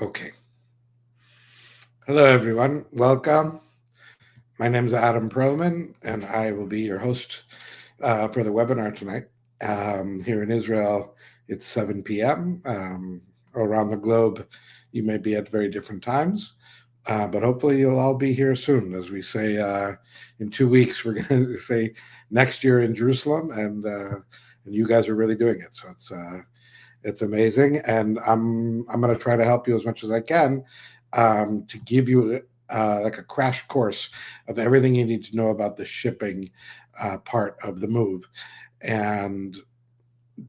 Okay. Hello, everyone. Welcome. My name is Adam Perlman, and I will be your host for the webinar tonight. Here in Israel, it's 7 p.m. Around the globe, you may be at very different times, but hopefully you'll all be here soon. As we say, in 2 weeks, we're going to say next year in Jerusalem, and you guys are really doing it. So it's amazing, and I'm going to try to help you as much as I can to give you like a crash course of everything you need to know about the shipping part of the move. And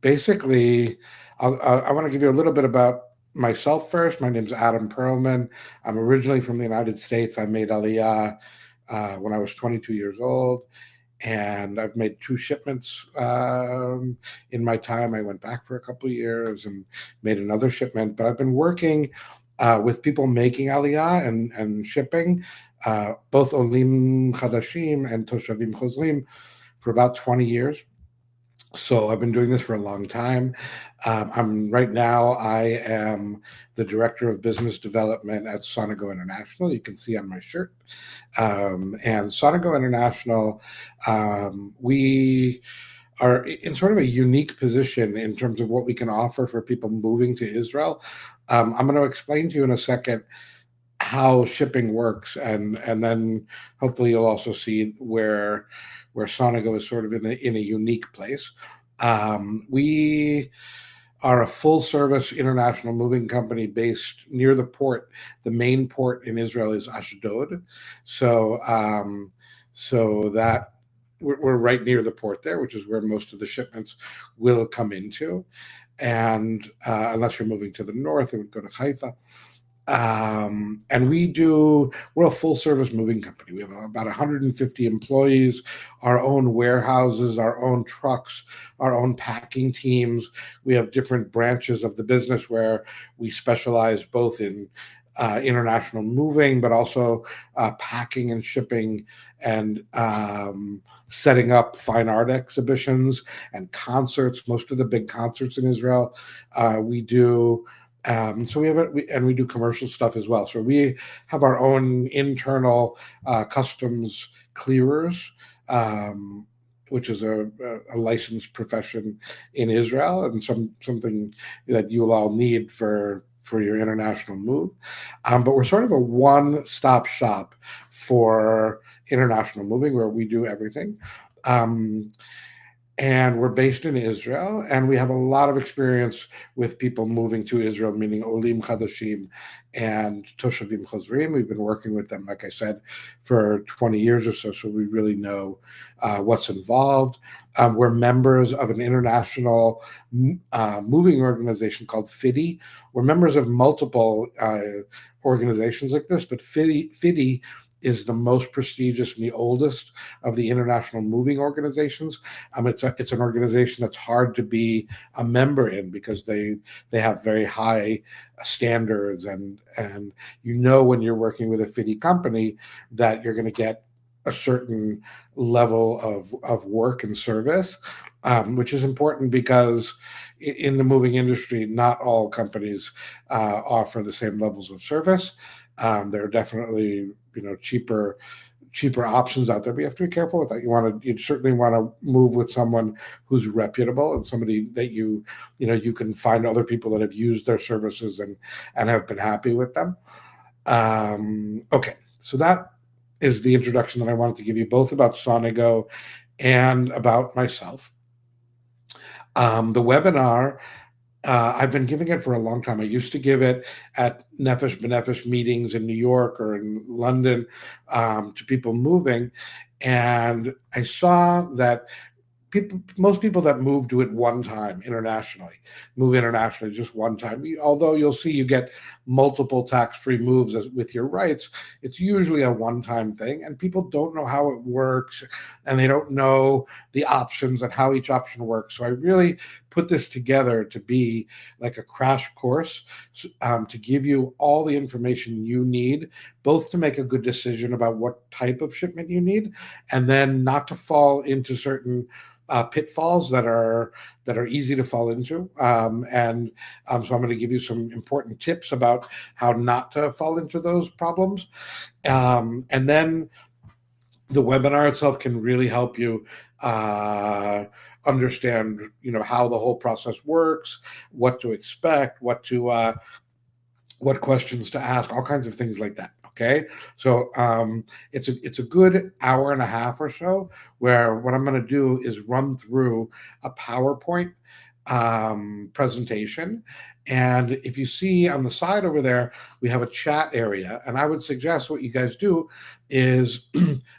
basically, I want to give you a little bit about myself first. My name is Adam Perlman. I'm originally from the United States. I made Aliyah when I was 22 years old, and I've made two shipments in my time. I went back for a couple of years and made another shipment, but I've been working with people making Aliyah and shipping, both Olim Chadashim and Toshavim Chozrim, for about 20 years. So I've been doing this for a long time. Right now, I am the director of business development at Sonego International. You can see on my shirt. And Sonego International, we are in sort of a unique position in terms of what we can offer for people moving to Israel. I'm going to explain to you in a second how shipping works, and then hopefully you'll also see where Sonego is sort of in a unique place. We are a full-service international moving company based near the port. The main port in Israel is Ashdod, so that we're right near the port there, which is where most of the shipments will come into. And unless you're moving to the north, it would go to Haifa. And we're a full service moving company. We have about 150 employees, our own warehouses, our own trucks, our own packing teams. We have different branches of the business where we specialize both in international moving, but also packing and shipping, and setting up fine art exhibitions and concerts. Most of the big concerts in Israel, we do. So we do commercial stuff as well. So we have our own internal customs clearers, which is a licensed profession in Israel, and something that you will all need for your international move. But we're sort of a one-stop shop for international moving, where we do everything. And we're based in Israel, and we have a lot of experience with people moving to Israel, meaning Olim Chadashim and Toshavim Chozrim. We've been working with them, like I said, for 20 years or so, so we really know what's involved. We're members of an international moving organization called FIDI. We're members of multiple organizations like this, but FIDI is the most prestigious and the oldest of the international moving organizations. It's an organization that's hard to be a member in because they have very high standards, and when you're working with a FIDI company that you're going to get a certain level of work and service, which is important because in the moving industry, not all companies offer the same levels of service. There are definitely cheaper options out there, but you have to be careful with that. You certainly want to move with someone who's reputable and somebody that you can find other people that have used their services and have been happy with them. Okay, so that is the introduction that I wanted to give you, both about Sonego and about myself. The webinar, I've been giving it for a long time. I used to give it at Nefesh B'Nefesh meetings in New York or in London to people moving, and I saw that most people that move do it one time move internationally just one time. Although you'll see you get multiple tax-free moves with your rights, it's usually a one-time thing, and people don't know how it works, and they don't know the options and how each option works. So I really put this together to be like a crash course, to give you all the information you need, both to make a good decision about what type of shipment you need, and then not to fall into certain pitfalls that are easy to fall into. So I'm going to give you some important tips about how not to fall into those problems. And then the webinar itself can really help you understand, how the whole process works, what to expect, what questions to ask, all kinds of things like that. Okay, so it's a good hour and a half or so, where what I'm going to do is run through a PowerPoint presentation. And if you see on the side over there, we have a chat area. And I would suggest what you guys do is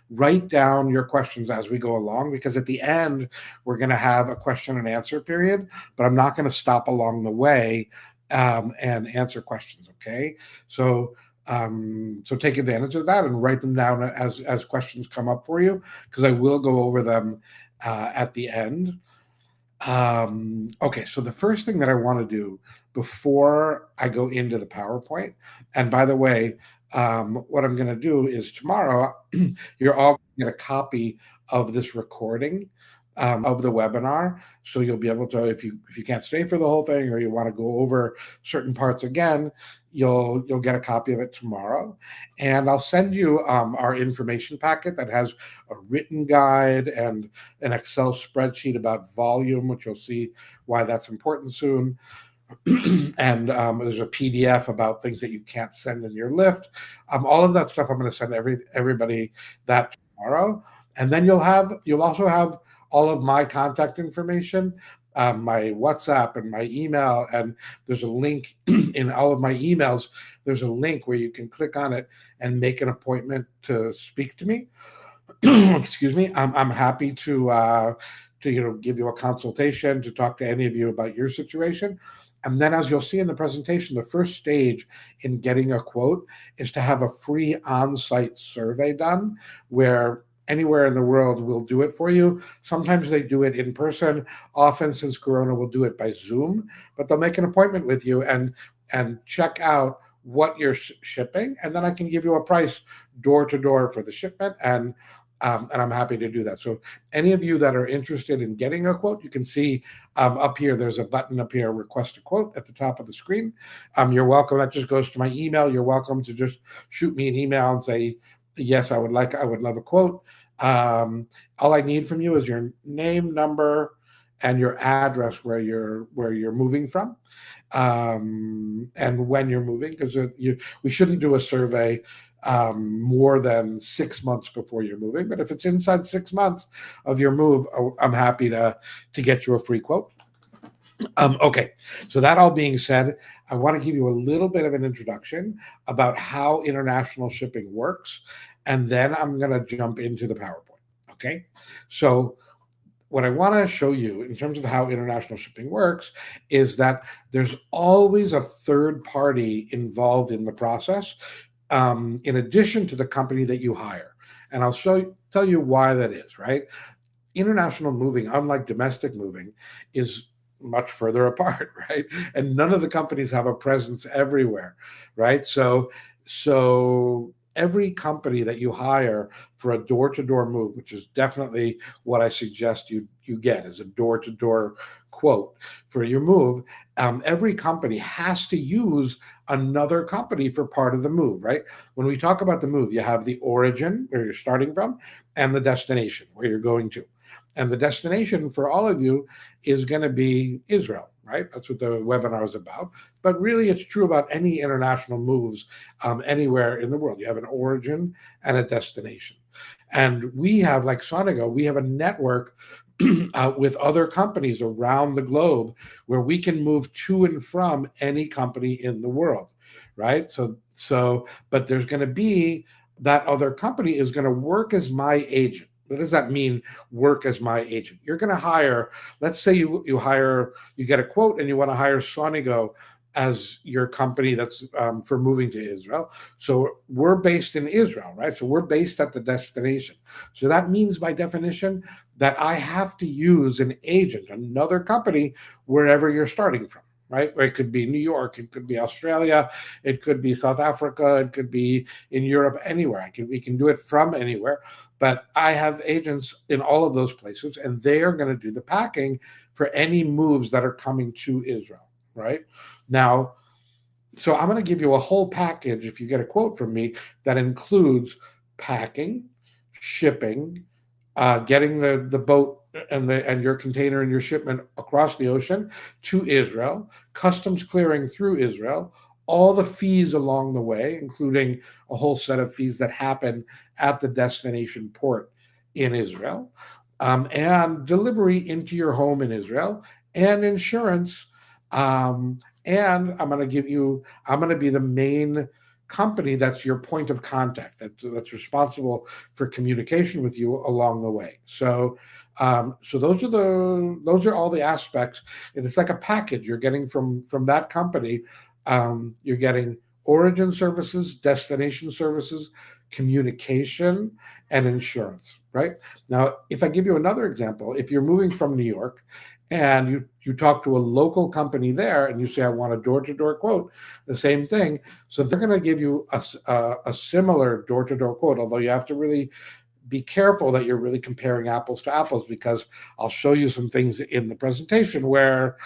write down your questions as we go along, because at the end, we're going to have a question and answer period, but I'm not going to stop along the way and answer questions. Okay. So take advantage of that and write them down as questions come up for you, because I will go over them at the end. Okay, so the first thing that I want to do before I go into the PowerPoint, and by the way, what I'm going to do is tomorrow, you're all going to get a copy of this recording of the webinar, so you'll be able to, if you can't stay for the whole thing or you want to go over certain parts again, you'll get a copy of it tomorrow. And I'll send you our information packet that has a written guide and an Excel spreadsheet about volume, which you'll see why that's important soon. And there's a PDF about things that you can't send in your lift. All of that stuff I'm going to send everybody that tomorrow. And then you'll also have all of my contact information, my WhatsApp and my email, and there's a link in all of my emails. There's a link where you can click on it and make an appointment to speak to me. Excuse me. I'm happy to give you a consultation, to talk to any of you about your situation. And then, as you'll see in the presentation, the first stage in getting a quote is to have a free on-site survey done, where anywhere in the world will do it for you. Sometimes they do it in person. Often, since Corona, we'll do it by Zoom, but they'll make an appointment with you and check out what you're shipping, and then I can give you a price door to door for the shipment, and I'm happy to do that. So any of you that are interested in getting a quote, you can see up here, there's a button up here, request a quote, at the top of the screen. You're welcome. That just goes to my email. You're welcome to just shoot me an email and say, yes, I would love a quote. All I need from you is your name, number, and your address where you're moving from, and when you're moving, because we shouldn't do a survey more than 6 months before you're moving. But if it's inside 6 months of your move, I'm happy to get you a free quote. Okay, so that all being said, I want to give you a little bit of an introduction about how international shipping works, and then I'm going to jump into the PowerPoint. Okay, so what I want to show you in terms of how international shipping works is that there's always a third party involved in the process, in addition to the company that you hire. And I'll tell you why that is, right? International moving, unlike domestic moving, is much further apart, right? And none of the companies have a presence everywhere, right? So every company that you hire for a door-to-door move, which is definitely what I suggest you get, is a door-to-door quote for your move. Every company has to use another company for part of the move, right? When we talk about the move, you have the origin, where you're starting from, and the destination, where you're going to. And the destination for all of you is going to be Israel, right? That's what the webinar is about. But really, it's true about any international moves anywhere in the world. You have an origin and a destination. And we have, like Sonigo, we have a network with other companies around the globe where we can move to and from any company in the world, right? But there's going to be, that other company is going to work as my agent. What does that mean, work as my agent? You're going to hire, let's say you get a quote and you want to hire Sonigo as your company that's for moving to Israel. So we're based in Israel, right? So we're based at the destination. So that means by definition that I have to use an agent, another company, wherever you're starting from. Right? Or it could be New York, it could be Australia, it could be South Africa, it could be in Europe, anywhere. We can do it from anywhere. But I have agents in all of those places, and they are going to do the packing for any moves that are coming to Israel. Right? Now, so I'm going to give you a whole package if you get a quote from me that includes packing, shipping, getting the boat and your container and your shipment across the ocean to Israel, customs clearing through Israel, all the fees along the way, including a whole set of fees that happen at the destination port in Israel, and delivery into your home in Israel, and insurance. And I'm going to be the main company that's your point of contact, that's responsible for communication with you along the way. So those are all the aspects, and it's like a package you're getting from that company. You're getting origin services, destination services, communication, and insurance. Right now, if I give you another example, if you're moving from New York and you talk to a local company there and you say, I want a door-to-door quote, the same thing. So they're going to give you a similar door-to-door quote, although you have to really be careful that you're really comparing apples to apples, because I'll show you some things in the presentation where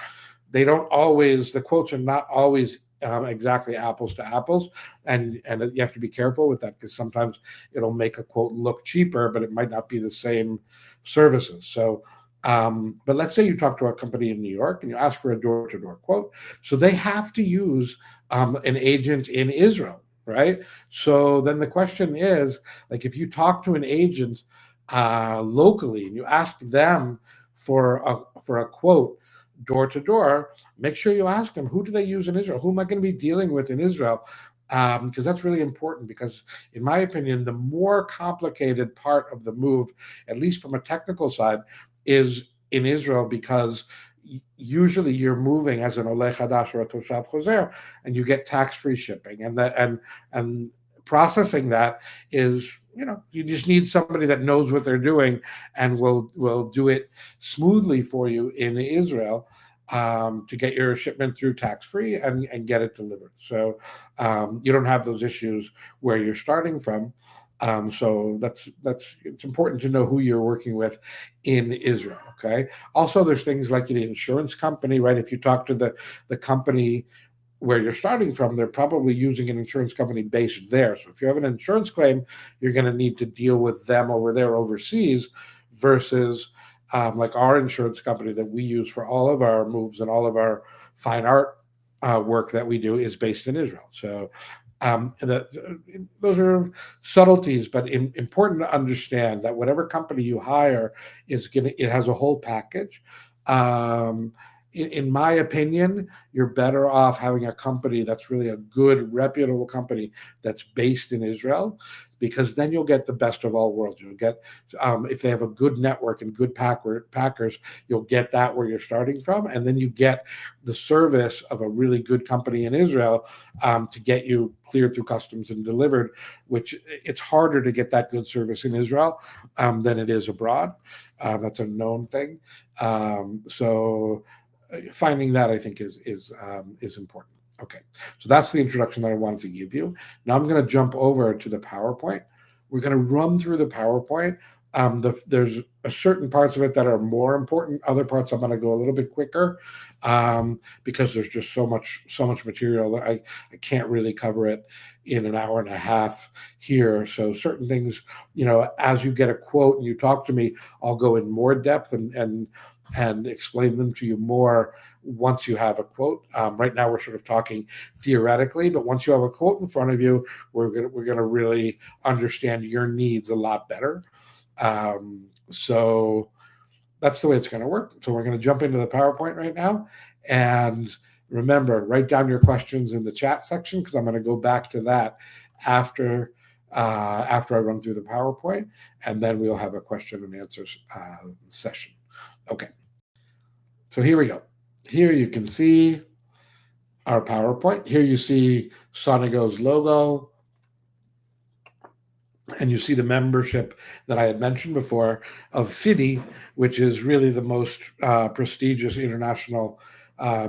the quotes are not always exactly apples to apples, and you have to be careful with that, because sometimes it'll make a quote look cheaper, but it might not be the same services. So but let's say you talk to a company in New York and you ask for a door-to-door quote. So they have to use an agent in Israel, right? So then the question is, like, if you talk to an agent locally and you ask them for a quote door to door, make sure you ask them, who do they use in Israel? Who am I going to be dealing with in Israel? Because that's really important, because in my opinion, the more complicated part of the move, at least from a technical side, is in Israel, because usually you're moving as an Oleh Hadash or a Toshav Chozer, and you get tax-free shipping, and processing that is, you just need somebody that knows what they're doing and will do it smoothly for you in Israel, to get your shipment through tax-free and get it delivered. So you don't have those issues where you're starting from. So it's important to know who you're working with in Israel. Okay. Also, there's things like the insurance company, right? If you talk to the company where you're starting from, they're probably using an insurance company based there. So if you have an insurance claim, you're going to need to deal with them over there overseas, versus like our insurance company that we use for all of our moves and all of our fine art work that we do is based in Israel. So those are subtleties, but important to understand that whatever company you hire it has a whole package. In my opinion, you're better off having a company that's really a good, reputable company that's based in Israel, because then you'll get the best of all worlds. You'll get, if they have a good network and good packers, you'll get that where you're starting from, and then you get the service of a really good company in Israel to get you cleared through customs and delivered, which it's harder to get that good service in Israel than it is abroad. That's a known thing. So finding that, I think, is important. Okay, so that's the introduction that I wanted to give you. Now I'm going to jump over to the PowerPoint. We're going to run through the PowerPoint. There's a certain parts of it that are more important. Other parts I'm going to go a little bit quicker, because there's just so much material that I can't really cover it in an hour and a half here. So certain things, as you get a quote and you talk to me, I'll go in more depth and explain them to you more once you have a quote. Right now we're sort of talking theoretically, but once you have a quote in front of you, we're gonna really understand your needs a lot better. So that's the way it's going to work. So we're going to jump into the PowerPoint right now, and remember, write down your questions in the chat section, because I'm going to go back to that after I run through the PowerPoint, and then we'll have a question and answers session. Okay. So here we go. Here you can see our PowerPoint. Here you see Sonigo's logo, and you see the membership that I had mentioned before of FIDI, which is really the most prestigious international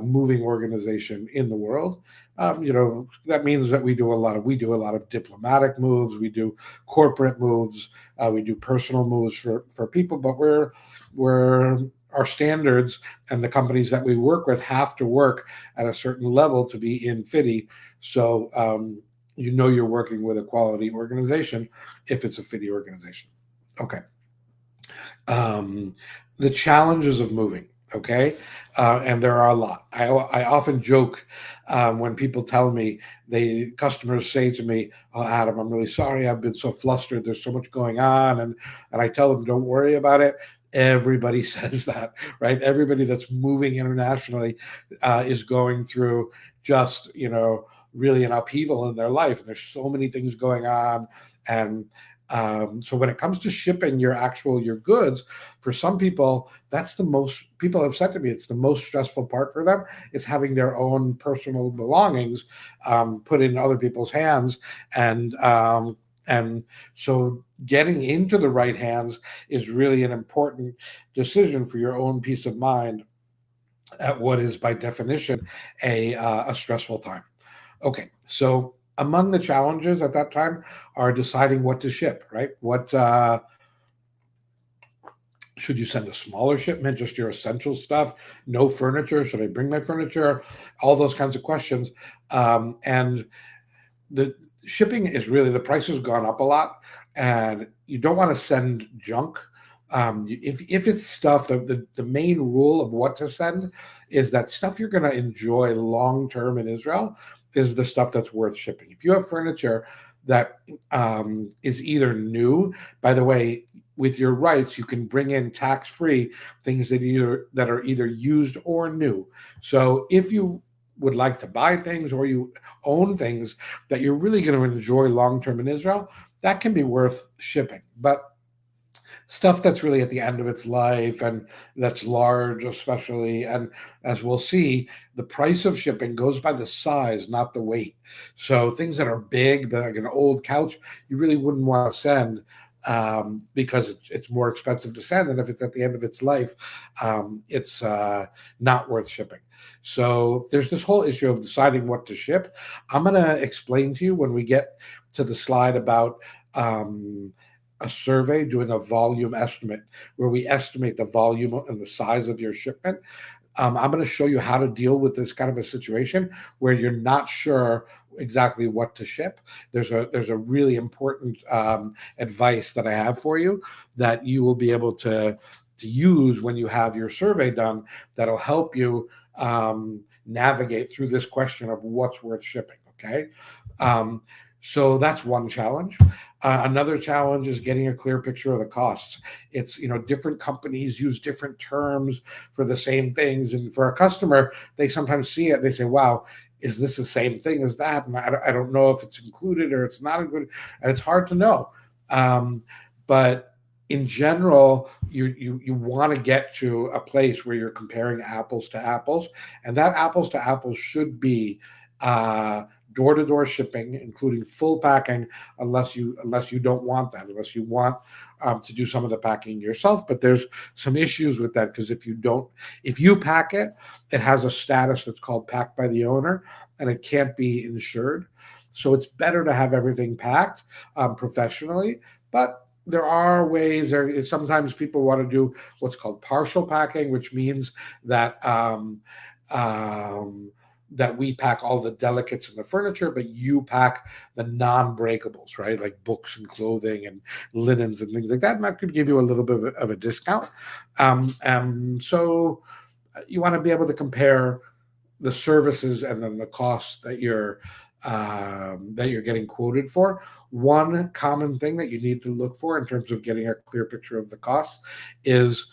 moving organization in the world. That means that we do a lot of diplomatic moves, we do corporate moves, we do personal moves for people, but we're our standards and the companies that we work with have to work at a certain level to be in FIDI. So you're working with a quality organization if it's a FIDI organization. Okay. The challenges of moving. Okay. And there are a lot. I often joke when people tell me, customers say to me, "Oh, Adam, I'm really sorry. I've been so flustered. There's so much going on." And I tell them, "Don't worry about it." Everybody says that, right? Everybody that's moving internationally is going through just, really an upheaval in their life. And there's so many things going on. And so when it comes to shipping your goods, for some people, that's the most, people have said to me, it's the most stressful part for them. It's having their own personal belongings put in other people's hands. And so getting into the right hands is really an important decision for your own peace of mind at what is by definition a stressful time. Okay, so among the challenges at that time are deciding what to ship, right? What should you send a smaller shipment, just your essential stuff? No furniture? Should I bring my furniture? All those kinds of questions. And the shipping is really, the price has gone up a lot, and you don't want to send junk. If it's stuff, the main rule of what to send is that stuff you're going to enjoy long term in Israel is the stuff that's worth shipping. If you have furniture that is either new, by the way, with your rights, you can bring in tax-free things that are either used or new. So if you would like to buy things or you own things that you're really going to enjoy long term in Israel, that can be worth shipping. But stuff that's really at the end of its life and that's large, especially, and as we'll see, the price of shipping goes by the size, not the weight. So things that are big, like an old couch, you really wouldn't want to send because it's more expensive to send, and if it's at the end of its life, it's not worth shipping. So there's this whole issue of deciding what to ship. I'm going to explain to you when we get to the slide about a survey, doing a volume estimate, where we estimate the volume and the size of your shipment. I'm going to show you how to deal with this kind of a situation where you're not sure exactly what to ship. There's a really important advice that I have for you that you will be able to use when you have your survey done. That'll help you navigate through this question of what's worth shipping. Okay. So that's one challenge. Another challenge is getting a clear picture of the costs. It's, different companies use different terms for the same things. And for a customer, they sometimes see it and they say, wow, is this the same thing as that? And I don't know if it's included or it's not included. And it's hard to know. But in general, you want to get to a place where you're comparing apples to apples. And that apples to apples should be door-to-door shipping, including full packing, unless you don't want that, unless you want to do some of the packing yourself. But there's some issues with that, because if you pack it, it has a status that's called packed by the owner, and it can't be insured. So it's better to have everything packed professionally. But there are ways. Sometimes people want to do what's called partial packing, which means that that we pack all the delicates and the furniture, but you pack the non-breakables, right? Like books and clothing and linens and things like that. And that could give you a little bit of a discount. So you want to be able to compare the services and then the costs that you're getting quoted for. One common thing that you need to look for in terms of getting a clear picture of the costs is,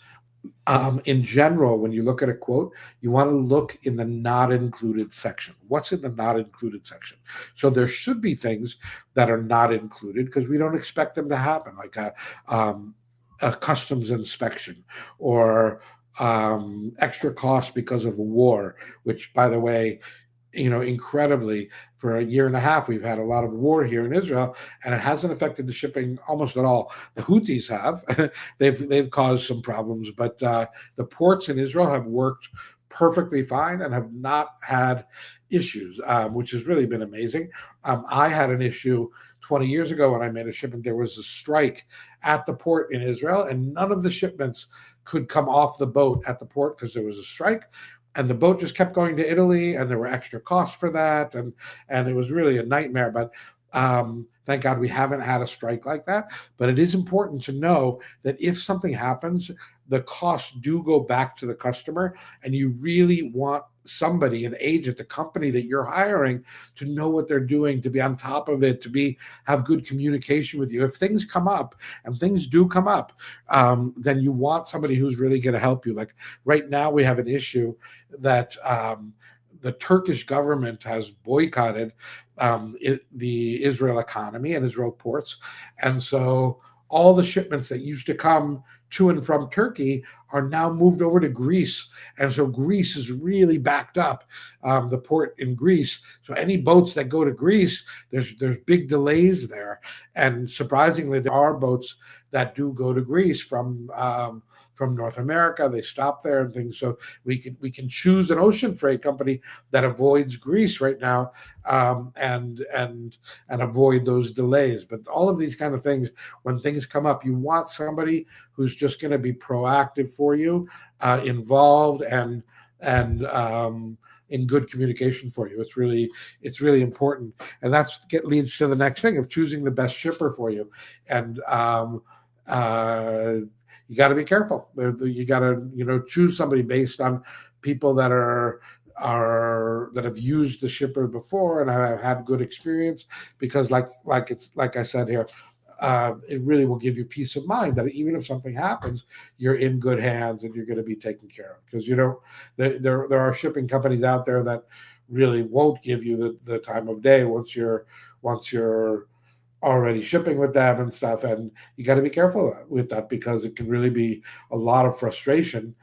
in general, when you look at a quote, you want to look in the not included section. What's in the not included section? So there should be things that are not included because we don't expect them to happen, like a customs inspection or extra cost because of a war, which, by the way, incredibly. For a year and a half, we've had a lot of war here in Israel, and it hasn't affected the shipping almost at all. The Houthis have. They've caused some problems, but the ports in Israel have worked perfectly fine and have not had issues, which has really been amazing. I had an issue 20 years ago when I made a shipment. There was a strike at the port in Israel, and none of the shipments could come off the boat at the port because there was a strike, and the boat just kept going to Italy, and there were extra costs for that, and it was really a nightmare. But thank God we haven't had a strike like that. But it is important to know that if something happens, the costs do go back to the customer, and you really want somebody, an agent, the company that you're hiring, to know what they're doing, to be on top of it, to have good communication with you. If things come up, and things do come up, then you want somebody who's really going to help you. Like right now, we have an issue that the Turkish government has boycotted the Israel economy and Israel ports, and so all the shipments that used to come to and from Turkey are now moved over to Greece. And so Greece is really backed up, the port in Greece. So any boats that go to Greece, there's big delays there. And surprisingly, there are boats that do go to Greece from North America. They stop there and things. So we can choose an ocean freight company that avoids Greece right now, and avoid those delays. But all of these kind of things, when things come up, you want somebody who's just going to be proactive for you, involved, and in good communication for you. It's really important, and leads to the next thing of choosing the best shipper for you. And you got to be careful. You got to choose somebody based on people that that have used the shipper before and have had good experience, because like I said here, it really will give you peace of mind that even if something happens, you're in good hands and you're going to be taken care of. Because there are shipping companies out there that really won't give you the time of day once you're already shipping with them and stuff, and you got to be careful with that, because it can really be a lot of frustration,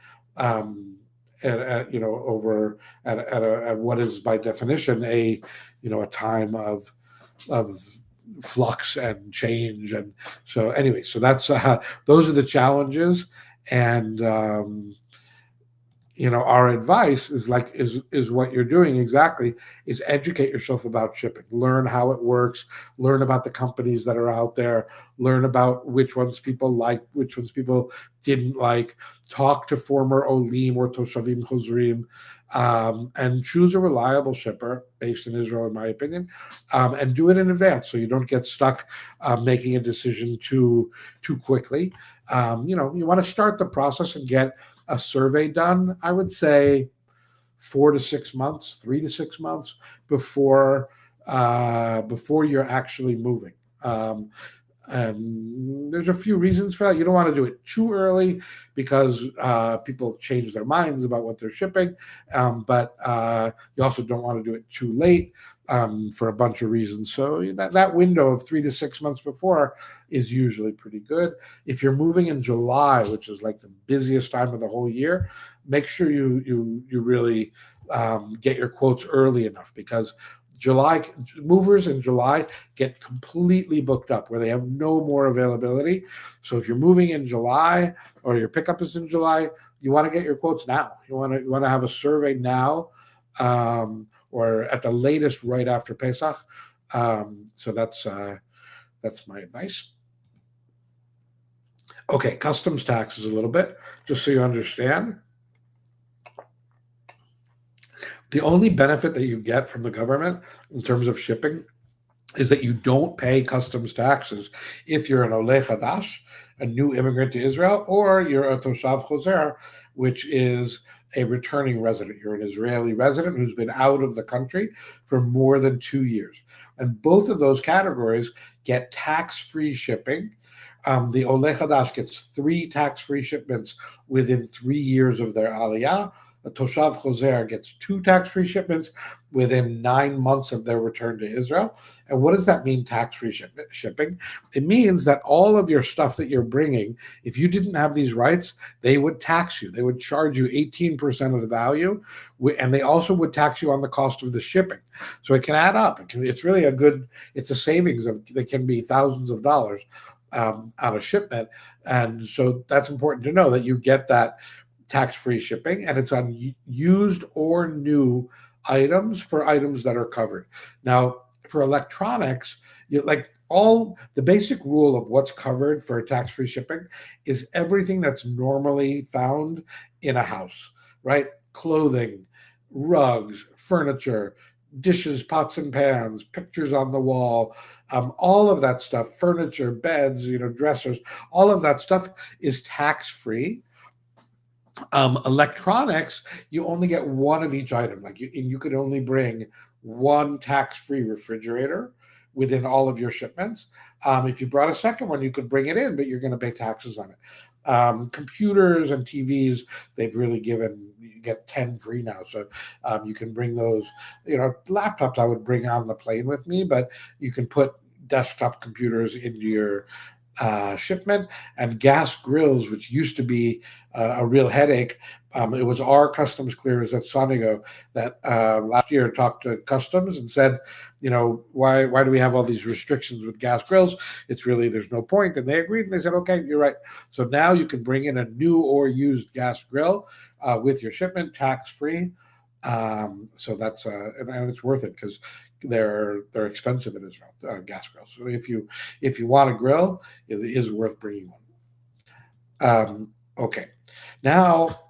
over at what is by definition a time of flux and change. And so anyway, so that's those are the challenges. And our advice is what you're doing exactly, is educate yourself about shipping, learn how it works, learn about the companies that are out there, learn about which ones people like, which ones people didn't like, talk to former Olim or Toshavim Chozrim, and choose a reliable shipper based in Israel, in my opinion, and do it in advance so you don't get stuck making a decision too quickly. You want to start the process and get a survey done, I would say 4 to 6 months, 3 to 6 months before you're actually moving. And there's a few reasons for that. You don't want to do it too early, because people change their minds about what they're shipping, but you also don't want to do it too late, for a bunch of reasons. So that window of 3 to 6 months before is usually pretty good. If you're moving in July, which is like the busiest time of the whole year, make sure you really get your quotes early enough, because movers in July get completely booked up where they have no more availability. So if you're moving in July or your pickup is in July, you want to get your quotes now. You want to have a survey now, or at the latest right after Pesach. So that's my advice. Okay, customs taxes a little bit, just so you understand. The only benefit that you get from the government in terms of shipping is that you don't pay customs taxes if you're an Oleh Chadash, a new immigrant to Israel, or you're a Toshav Chozer, which is a returning resident. You're an Israeli resident who's been out of the country for more than 2 years. And both of those categories get tax-free shipping. The Oleh Chadash gets 3 tax-free shipments within 3 years of their aliyah. a Toshav Choser gets 2 tax-free shipments within 9 months of their return to Israel. And what does that mean, tax-free shipping? It means that all of your stuff that you're bringing, if you didn't have these rights, they would tax you. They would charge you 18% of the value, and they also would tax you on the cost of the shipping. So it can add up. It's really it's a savings that can be thousands of dollars on a shipment. And so that's important to know, that you get that tax-free shipping, and it's on used or new items for items that are covered. Now, for electronics, all the basic rule of what's covered for tax-free shipping is everything that's normally found in a house, right? Clothing, rugs, furniture, dishes, pots and pans, pictures on the wall, all of that stuff, furniture, beds, dressers, all of that stuff is tax-free. Electronics, you only get one of each item. Like you could only bring one tax-free refrigerator within all of your shipments. If you brought a second one, you could bring it in, but you're going to pay taxes on it. Computers and TVs, they've really you get 10 free now. So you can bring those, laptops I would bring on the plane with me, but you can put desktop computers into your shipment. And gas grills, which used to be a real headache. It was our customs clearers at Sonigo that last year talked to customs and said, why do we have all these restrictions with gas grills? There's no point. And they agreed, and they said, okay, you're right. So now you can bring in a new or used gas grill with your shipment, tax-free. So that's and it's worth it, because they're expensive in Israel, gas grills. So if you want a grill, it is worth bringing one. Okay, now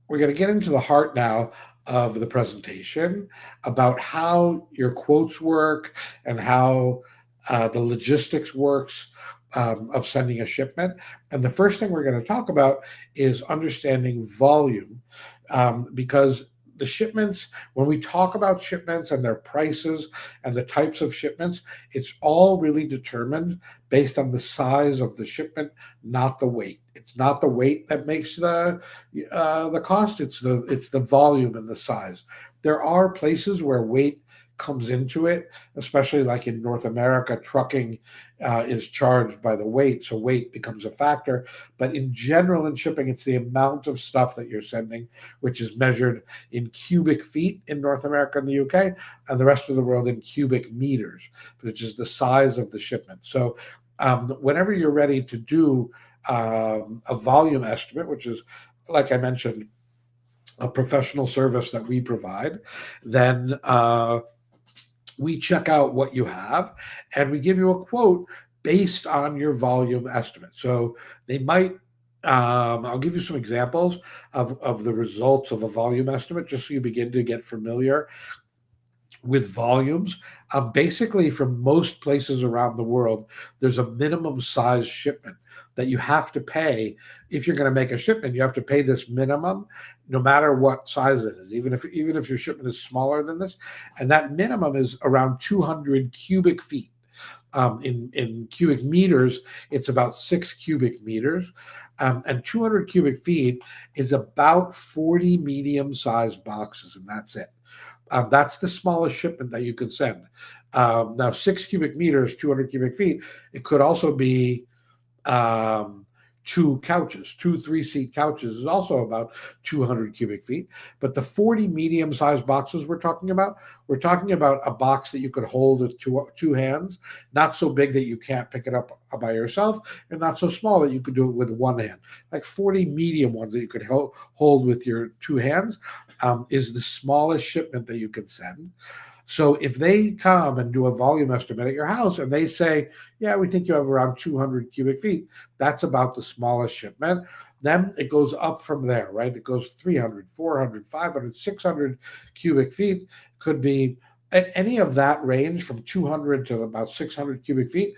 we're going to get into the heart now of the presentation, about how your quotes work and how the logistics works of sending a shipment. And the first thing we're going to talk about is understanding volume, because the shipments, when we talk about shipments and their prices and the types of shipments, it's all really determined based on the size of the shipment, not the weight. It's not the weight that makes the cost. It's the volume and the size. There are places where weight comes into it, especially like in North America, trucking is charged by the weight, so weight becomes a factor. But in general, in shipping, it's the amount of stuff that you're sending, which is measured in cubic feet in North America and the UK, and the rest of the world in cubic meters, which is the size of the shipment. So whenever you're ready to do a volume estimate, which is, like I mentioned, a professional service that we provide, then we check out what you have and we give you a quote based on your volume estimate. So they might, I'll give you some examples of the results of a volume estimate, just so you begin to get familiar with volumes. Basically, from most places around the world, there's a minimum size shipment that you have to pay. If you're going to make a shipment, you have to pay this minimum, no matter what size it is, even if your shipment is smaller than this. And that minimum is around 200 cubic feet. In cubic meters, it's about 6 cubic meters. And 200 cubic feet is about 40 medium-sized boxes, and that's it. That's the smallest shipment that you could send. Now, 6 cubic meters, 200 cubic feet, it could also be 2 couches, 2 3-seat couches is also about 200 cubic feet. But the 40 medium-sized boxes we're talking about a box that you could hold with two hands, not so big that you can't pick it up by yourself, and not so small that you could do it with one hand. Like 40 medium ones that you could hold with your two hands is the smallest shipment that you can send. So if they come and do a volume estimate at your house and they say, yeah, we think you have around 200 cubic feet, that's about the smallest shipment. Then it goes up from there, right? It goes 300, 400, 500, 600 cubic feet. Could be at any of that range from 200 to about 600 cubic feet.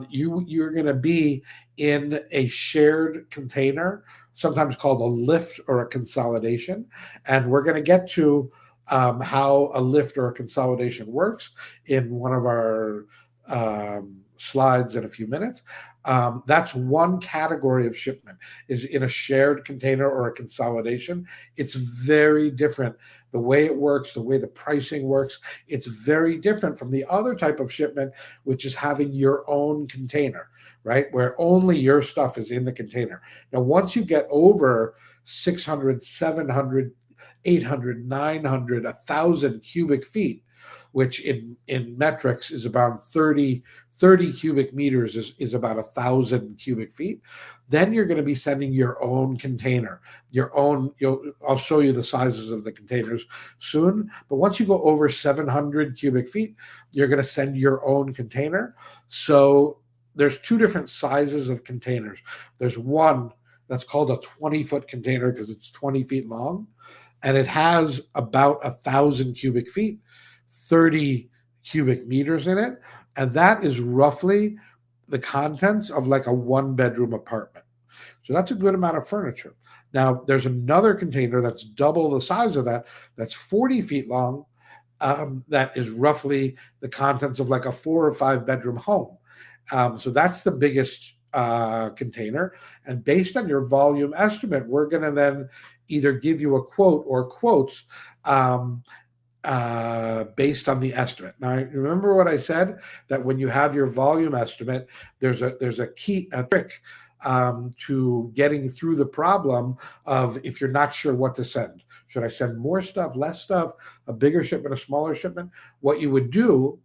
You're going to be in a shared container, sometimes called a lift or a consolidation. And we're going to get to how a lift or a consolidation works in one of our slides in a few minutes. That's one category of shipment, is in a shared container or a consolidation. It's very different. The way it works, the way the pricing works, it's very different from the other type of shipment, which is having your own container, right? Where only your stuff is in the container. Now, once you get over 600, 700, 800, 900, 1,000 cubic feet, which in metrics is about 30 cubic meters is about 1,000 cubic feet, then you're going to be sending your own container, your own. I'll show you the sizes of the containers soon. But once you go over 700 cubic feet, you're going to send your own container. So there's two different sizes of containers. There's one that's called a 20-foot container because it's 20 feet long, and it has about 1,000 cubic feet, 30 cubic meters in it. And that is roughly the contents of like a one-bedroom apartment. So that's a good amount of furniture. Now, there's another container that's double the size of that, that's 40 feet long, that is roughly the contents of like a 4 or 5 bedroom home. So that's the biggest container. And based on your volume estimate, we're going to then either give you a quote or quotes based on the estimate. Now, remember what I said, that when you have your volume estimate, there's a trick to getting through the problem of if you're not sure what to send. Should I send more stuff, less stuff, a bigger shipment, a smaller shipment? What you would do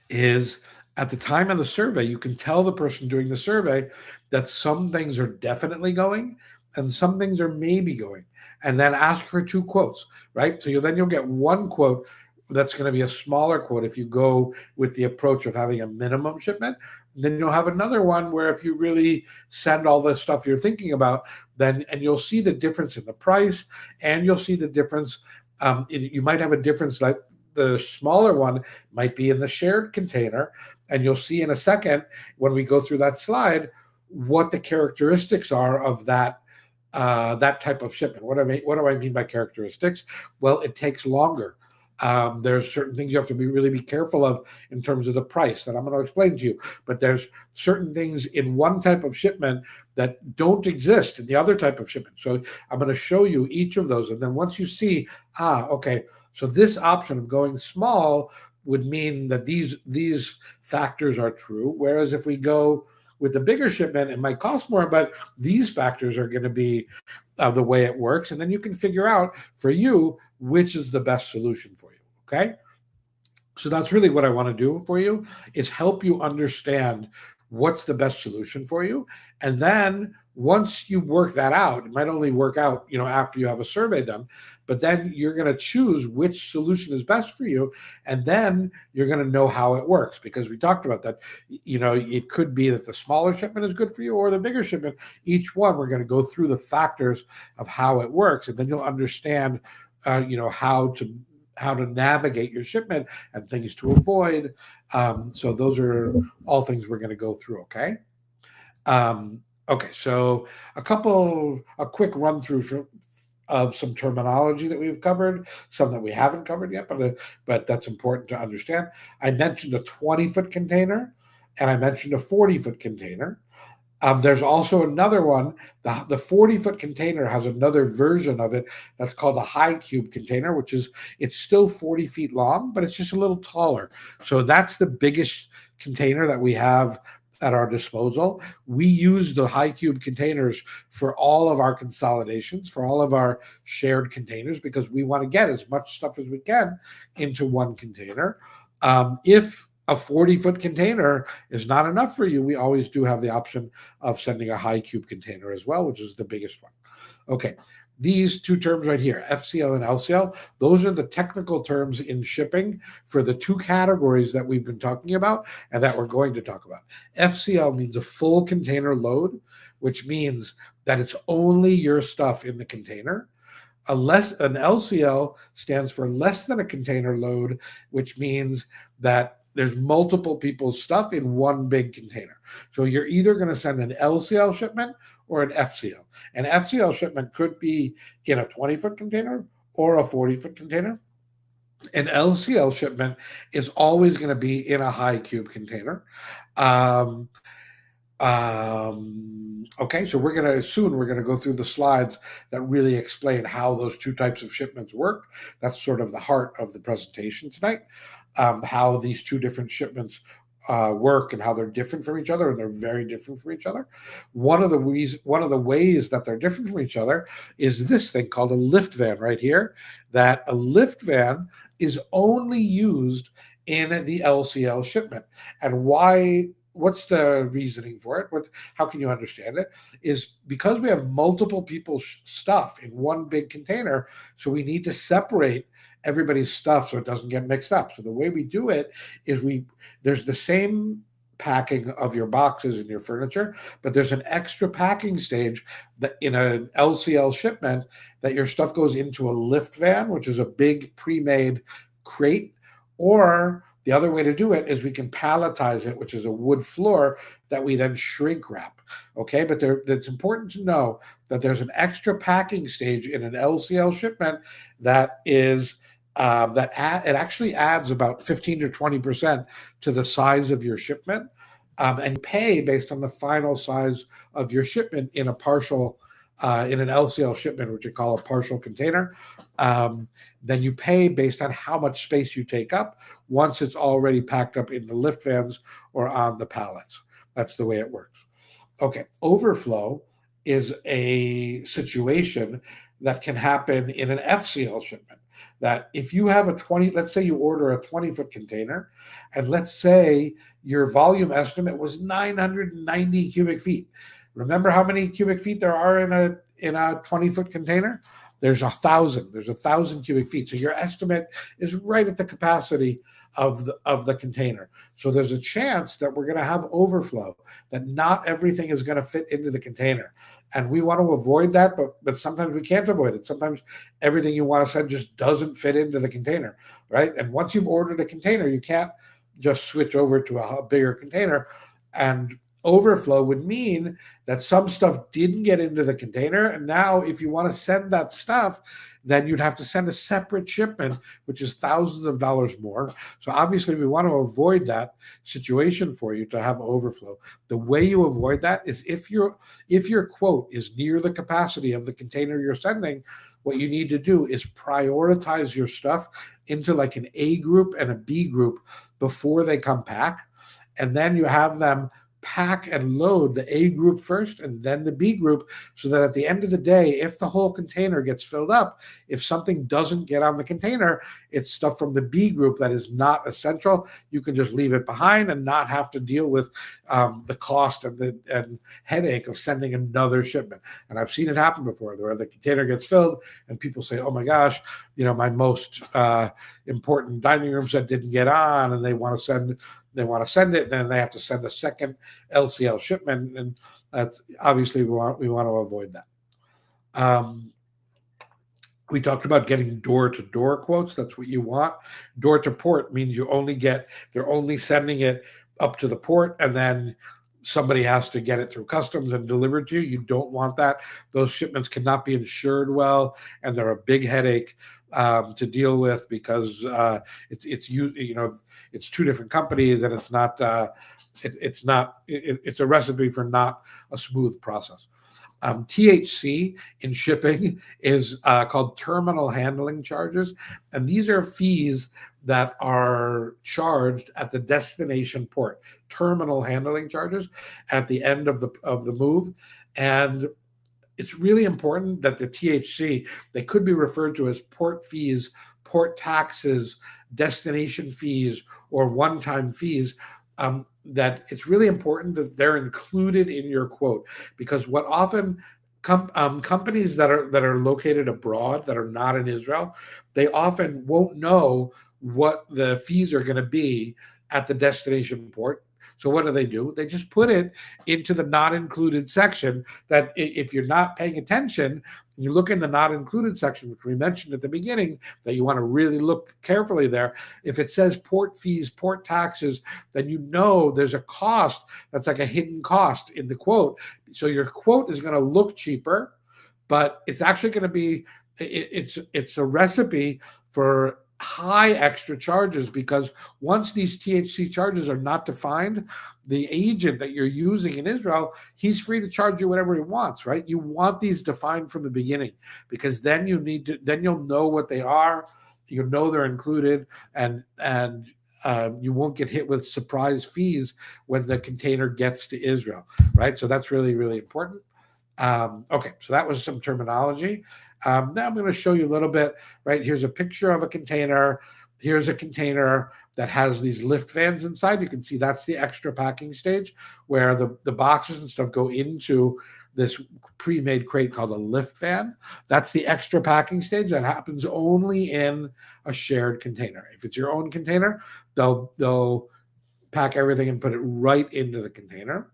is at the time of the survey, you can tell the person doing the survey that some things are definitely going and some things are maybe going, and then ask for 2 quotes, right? So you'll get one quote that's going to be a smaller quote if you go with the approach of having a minimum shipment. Then you'll have another one where if you really send all the stuff you're thinking about, and you'll see the difference in the price, and you'll see the difference. You might have a difference, like the smaller one might be in the shared container, and you'll see in a second when we go through that slide what the characteristics are of that type of shipment. What do I mean by characteristics? Well, it takes longer. There's certain things you have to really be careful of in terms of the price that I'm going to explain to you. But there's certain things in one type of shipment that don't exist in the other type of shipment. So I'm going to show you each of those. And then once you see, okay, so this option of going small would mean that these factors are true. Whereas if we go with the bigger shipment, it might cost more, but these factors are going to be the way it works. And then you can figure out for you which is the best solution for you. Okay. So that's really what I want to do for you, is help you understand what's the best solution for you. And then once you work that out, it might only work out, after you have a survey done, but then you're going to choose which solution is best for you. And then you're going to know how it works, because we talked about that. It could be that the smaller shipment is good for you or the bigger shipment. Each one, we're going to go through the factors of how it works. And then you'll understand, how to navigate your shipment and things to avoid. So those are all things we're going to go through. Okay. Okay. So a quick run through of some terminology that we've covered, some that we haven't covered yet, but that's important to understand. I mentioned a 20-foot container, and I mentioned a 40-foot container. There's also another one. The 40-foot container has another version of it that's called a high cube container, it's still 40 feet long, but it's just a little taller. So that's the biggest container that we have at our disposal. We use the high cube containers for all of our consolidations, for all of our shared containers, because we want to get as much stuff as we can into one container. If a 40-foot container is not enough for you, we always do have the option of sending a high cube container as well, which is the biggest one. Okay, these two terms right here, FCL and LCL, those are the technical terms in shipping for the two categories that we've been talking about and that we're going to talk about. FCL means a full container load, which means that it's only your stuff in the container. An LCL stands for less than a container load, which means that there's multiple people's stuff in one big container. So you're either going to send an LCL shipment or an FCL. An FCL shipment could be in a 20-foot container or a 40-foot container. An LCL shipment is always going to be in a high cube container. Um, okay, so we're going to go through the slides that really explain how those two types of shipments work. That's sort of the heart of the presentation tonight. How these two different shipments work and how they're different from each other, and they're very different from each other. One of the ways that they're different from each other is this thing called a lift van right here. That a lift van is only used in the LCL shipment, and why? What's the reasoning for it? How can you understand it? Is because we have multiple people's stuff in one big container, so we need to separate everybody's stuff so it doesn't get mixed up. So the way we do it is there's the same packing of your boxes and your furniture, but there's an extra packing stage that in an LCL shipment that your stuff goes into a lift van, which is a big pre-made crate, or the other way to do it is we can palletize it, which is a wood floor that we then shrink wrap. Okay, but it's important to know that there's an extra packing stage in an LCL shipment that is it actually adds about 15 to 20% to the size of your shipment, and pay based on the final size of your shipment in a partial in an LCL shipment, which you call a partial container. Then you pay based on how much space you take up once it's already packed up in the lift vans or on the pallets. That's the way it works. Okay, overflow is a situation that can happen in an FCL shipment. That if you have let's say you order a 20-foot container, and let's say your volume estimate was 990 cubic feet. Remember how many cubic feet there are in a 20-foot container? There's 1,000. There's 1,000 cubic feet. So your estimate is right at the capacity of the container. So there's a chance that we're going to have overflow, that not everything is going to fit into the container. And we want to avoid that, but sometimes we can't avoid it. Sometimes everything you want to send just doesn't fit into the container, right? And once you've ordered a container, you can't just switch over to a bigger container. And overflow would mean that some stuff didn't get into the container. And now if you want to send that stuff, then you'd have to send a separate shipment, which is thousands of dollars more. So obviously we want to avoid that situation for you to have overflow. The way you avoid that is if your quote is near the capacity of the container you're sending, what you need to do is prioritize your stuff into like an A group and a B group before they come pack. And then you have them pack and load the A group first and then the B group, so that at the end of the day, if the whole container gets filled up, if something doesn't get on the container, it's stuff from the B group that is not essential. You can just leave it behind and not have to deal with the cost and headache of sending another shipment. And I've seen it happen before, where the container gets filled and people say, oh my gosh, my most important dining room set didn't get on, and they want to send it, and then they have to send a second LCL shipment, and that's obviously we want to avoid that. We talked about getting door-to-door quotes. That's what you want. Door-to-port means they're only sending it up to the port, and then somebody has to get it through customs and deliver it to you. You don't want that. Those shipments cannot be insured well, and they're a big headache to deal with, because it's two different companies, and it's a recipe for not a smooth process. THC in shipping is called terminal handling charges, and these are fees that are charged at the destination port. Terminal handling charges at the end of the move, and it's really important that the THC, they could be referred to as port fees, port taxes, destination fees, or one-time fees, that it's really important that they're included in your quote, because what often companies that are located abroad, that are not in Israel, they often won't know what the fees are going to be at the destination port. So what do? They just put it into the not included section, that if you're not paying attention, you look in the not included section, which we mentioned at the beginning, that you want to really look carefully there. If it says port fees, port taxes, then there's a cost that's like a hidden cost in the quote. So your quote is going to look cheaper, but it's actually going to be, it's a recipe for high extra charges, because once these THC charges are not defined, the agent that you're using in Israel, he's free to charge you whatever he wants, right? You want these defined from the beginning, because then you'll know what they are, you'll know they're included, and you won't get hit with surprise fees when the container gets to Israel, right? So that's really, really important. Okay, so that was some terminology. Now I'm going to show you a little bit, right? Here's a picture of a container. Here's a container that has these lift fans inside. You can see that's the extra packing stage where the boxes and stuff go into this pre-made crate called a lift fan. That's the extra packing stage that happens only in a shared container. If it's your own container, they'll pack everything and put it right into the container.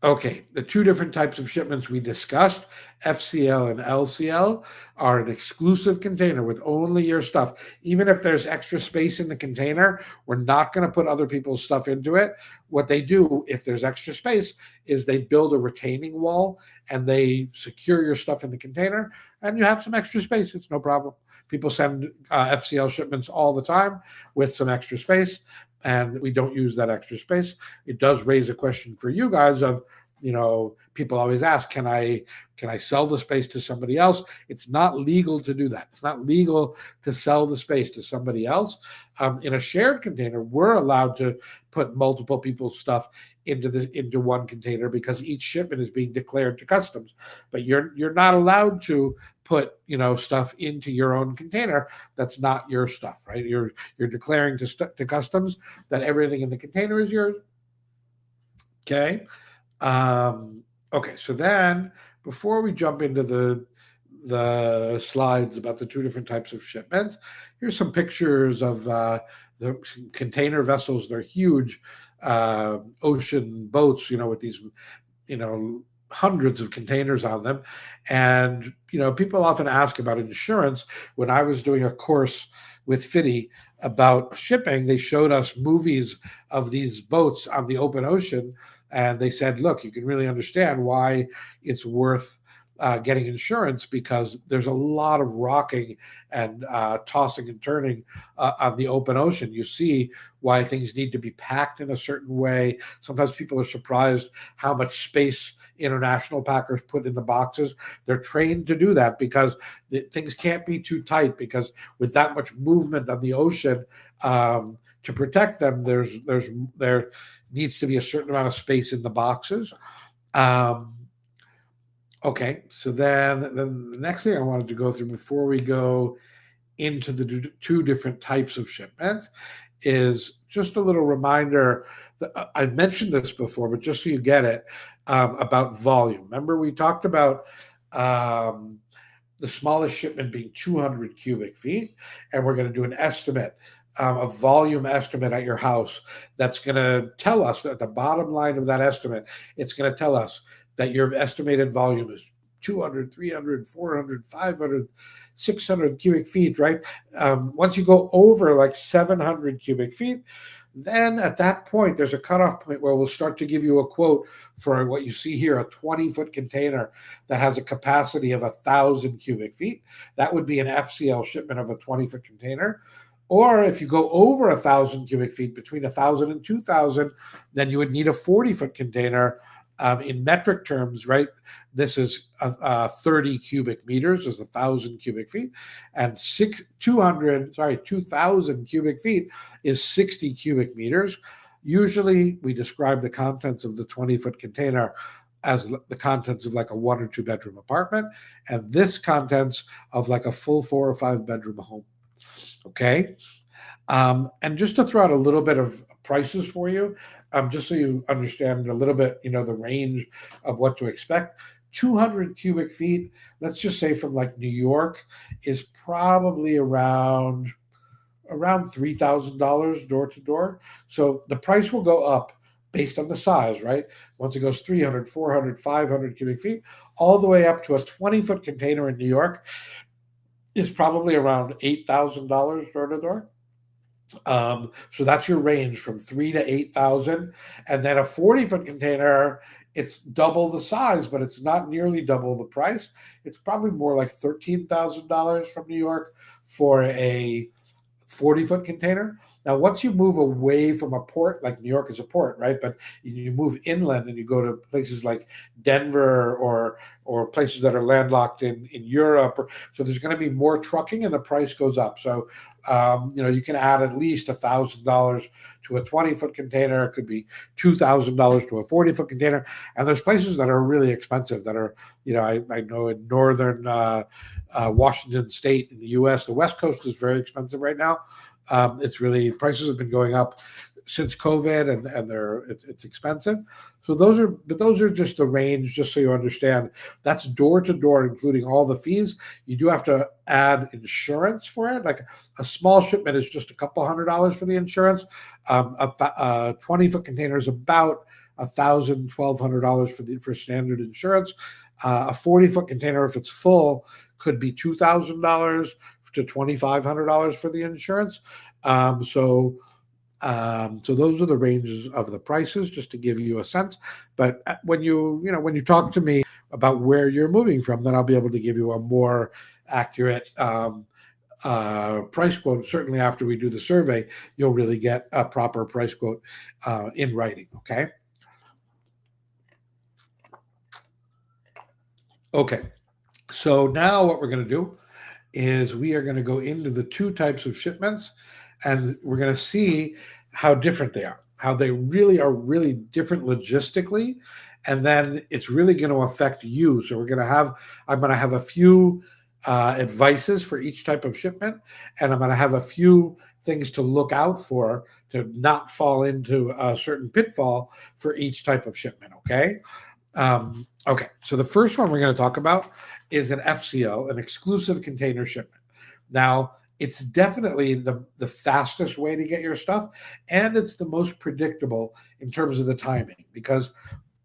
Okay, the two different types of shipments we discussed, FCL and LCL, are an exclusive container with only your stuff. Even if there's extra space in the container, we're not going to put other people's stuff into it. What they do, if there's extra space, is they build a retaining wall and they secure your stuff in the container, and you have some extra space. It's no problem. People send FCL shipments all the time with some extra space, and we don't use that extra space. It does raise a question for you guys of, people always ask, can I sell the space to somebody else? It's not legal to do that. It's not legal to sell the space to somebody else. In a shared container, we're allowed to put multiple people's stuff into one container because each shipment is being declared to customs. But you're not allowed to put stuff into your own container that's not your stuff, right? You're declaring to customs that everything in the container is yours. Okay. Okay, so then before we jump into the slides about the two different types of shipments, here's some pictures of the container vessels. They're huge ocean boats, with these, hundreds of containers on them. And, people often ask about insurance. When I was doing a course with FIDI about shipping, they showed us movies of these boats on the open ocean. And they said, look, you can really understand why it's worth getting insurance, because there's a lot of rocking and tossing and turning on the open ocean. You see why things need to be packed in a certain way. Sometimes people are surprised how much space international packers put in the boxes. They're trained to do that because things can't be too tight, because with that much movement on the ocean, to protect them, there needs to be a certain amount of space in the boxes. Okay, so then the next thing I wanted to go through before we go into the two different types of shipments is just a little reminder that I mentioned this before, but just so you get it, about volume. Remember, we talked about the smallest shipment being 200 cubic feet, and we're going to do an estimate, a volume estimate at your house that's going to tell us at the bottom line of that estimate, it's going to tell us that your estimated volume is 200, 300, 400, 500, 600 cubic feet, right? Once you go over like 700 cubic feet, then at that point, there's a cutoff point where we'll start to give you a quote for what you see here, a 20-foot container that has a capacity of 1,000 cubic feet. That would be an FCL shipment of a 20-foot container. Or if you go over 1,000 cubic feet, between 1,000 and 2,000, then you would need a 40-foot container. In metric terms, right? This is 30 cubic meters, is 1,000 cubic feet, and 2,000 cubic feet is 60 cubic meters. Usually, we describe the contents of the 20-foot container as the contents of like a 1 or 2 bedroom apartment, and this contents of like a full 4 or 5 bedroom home. Okay, and just to throw out a little bit of prices for you, just so you understand a little bit, the range of what to expect. 200 cubic feet, let's just say from like New York, is probably around $3,000 door to door. So the price will go up based on the size, right? Once it goes 300, 400, 500 cubic feet, all the way up to a 20-foot container in New York is probably around $8,000 door to door. So that's your range from 3 to 8,000, and then a 40-foot container, it's double the size, but it's not nearly double the price. It's probably more like $13,000 from New York for a 40-foot container. Now, once you move away from a port, like New York is a port, right? But you move inland and you go to places like Denver or places that are landlocked in Europe. So there's going to be more trucking and the price goes up. So, you can add at least $1,000 to a 20-foot container. It could be $2,000 to a 40-foot container. And there's places that are really expensive that are, I know in northern Washington State in the U.S., the West Coast is very expensive right now. It's really, prices have been going up since COVID, and it's expensive. So those are just the range, just so you understand. That's door to door, including all the fees. You do have to add insurance for it. Like a small shipment is just a couple $100 for the insurance. A 20-foot container is about $1,000, $1,200 for standard insurance. A 40-foot container, if it's full, could be $2,000 to $2,500 for the insurance. So those are the ranges of the prices, just to give you a sense. But when you talk to me about where you're moving from, then I'll be able to give you a more accurate price quote. Certainly, after we do the survey, you'll really get a proper price quote in writing. Okay. Okay. So now what we're going to do is we are going to go into the two types of shipments, and we're going to see how different they are, how they really are really different logistically, and then it's really going to affect you. So I'm going to have a few advices for each type of shipment, and I'm going to have a few things to look out for to not fall into a certain pitfall for each type of shipment. Okay. Okay. So the first one we're going to talk about is an FCO, an exclusive container shipment. Now, it's definitely the fastest way to get your stuff, and it's the most predictable in terms of the timing, because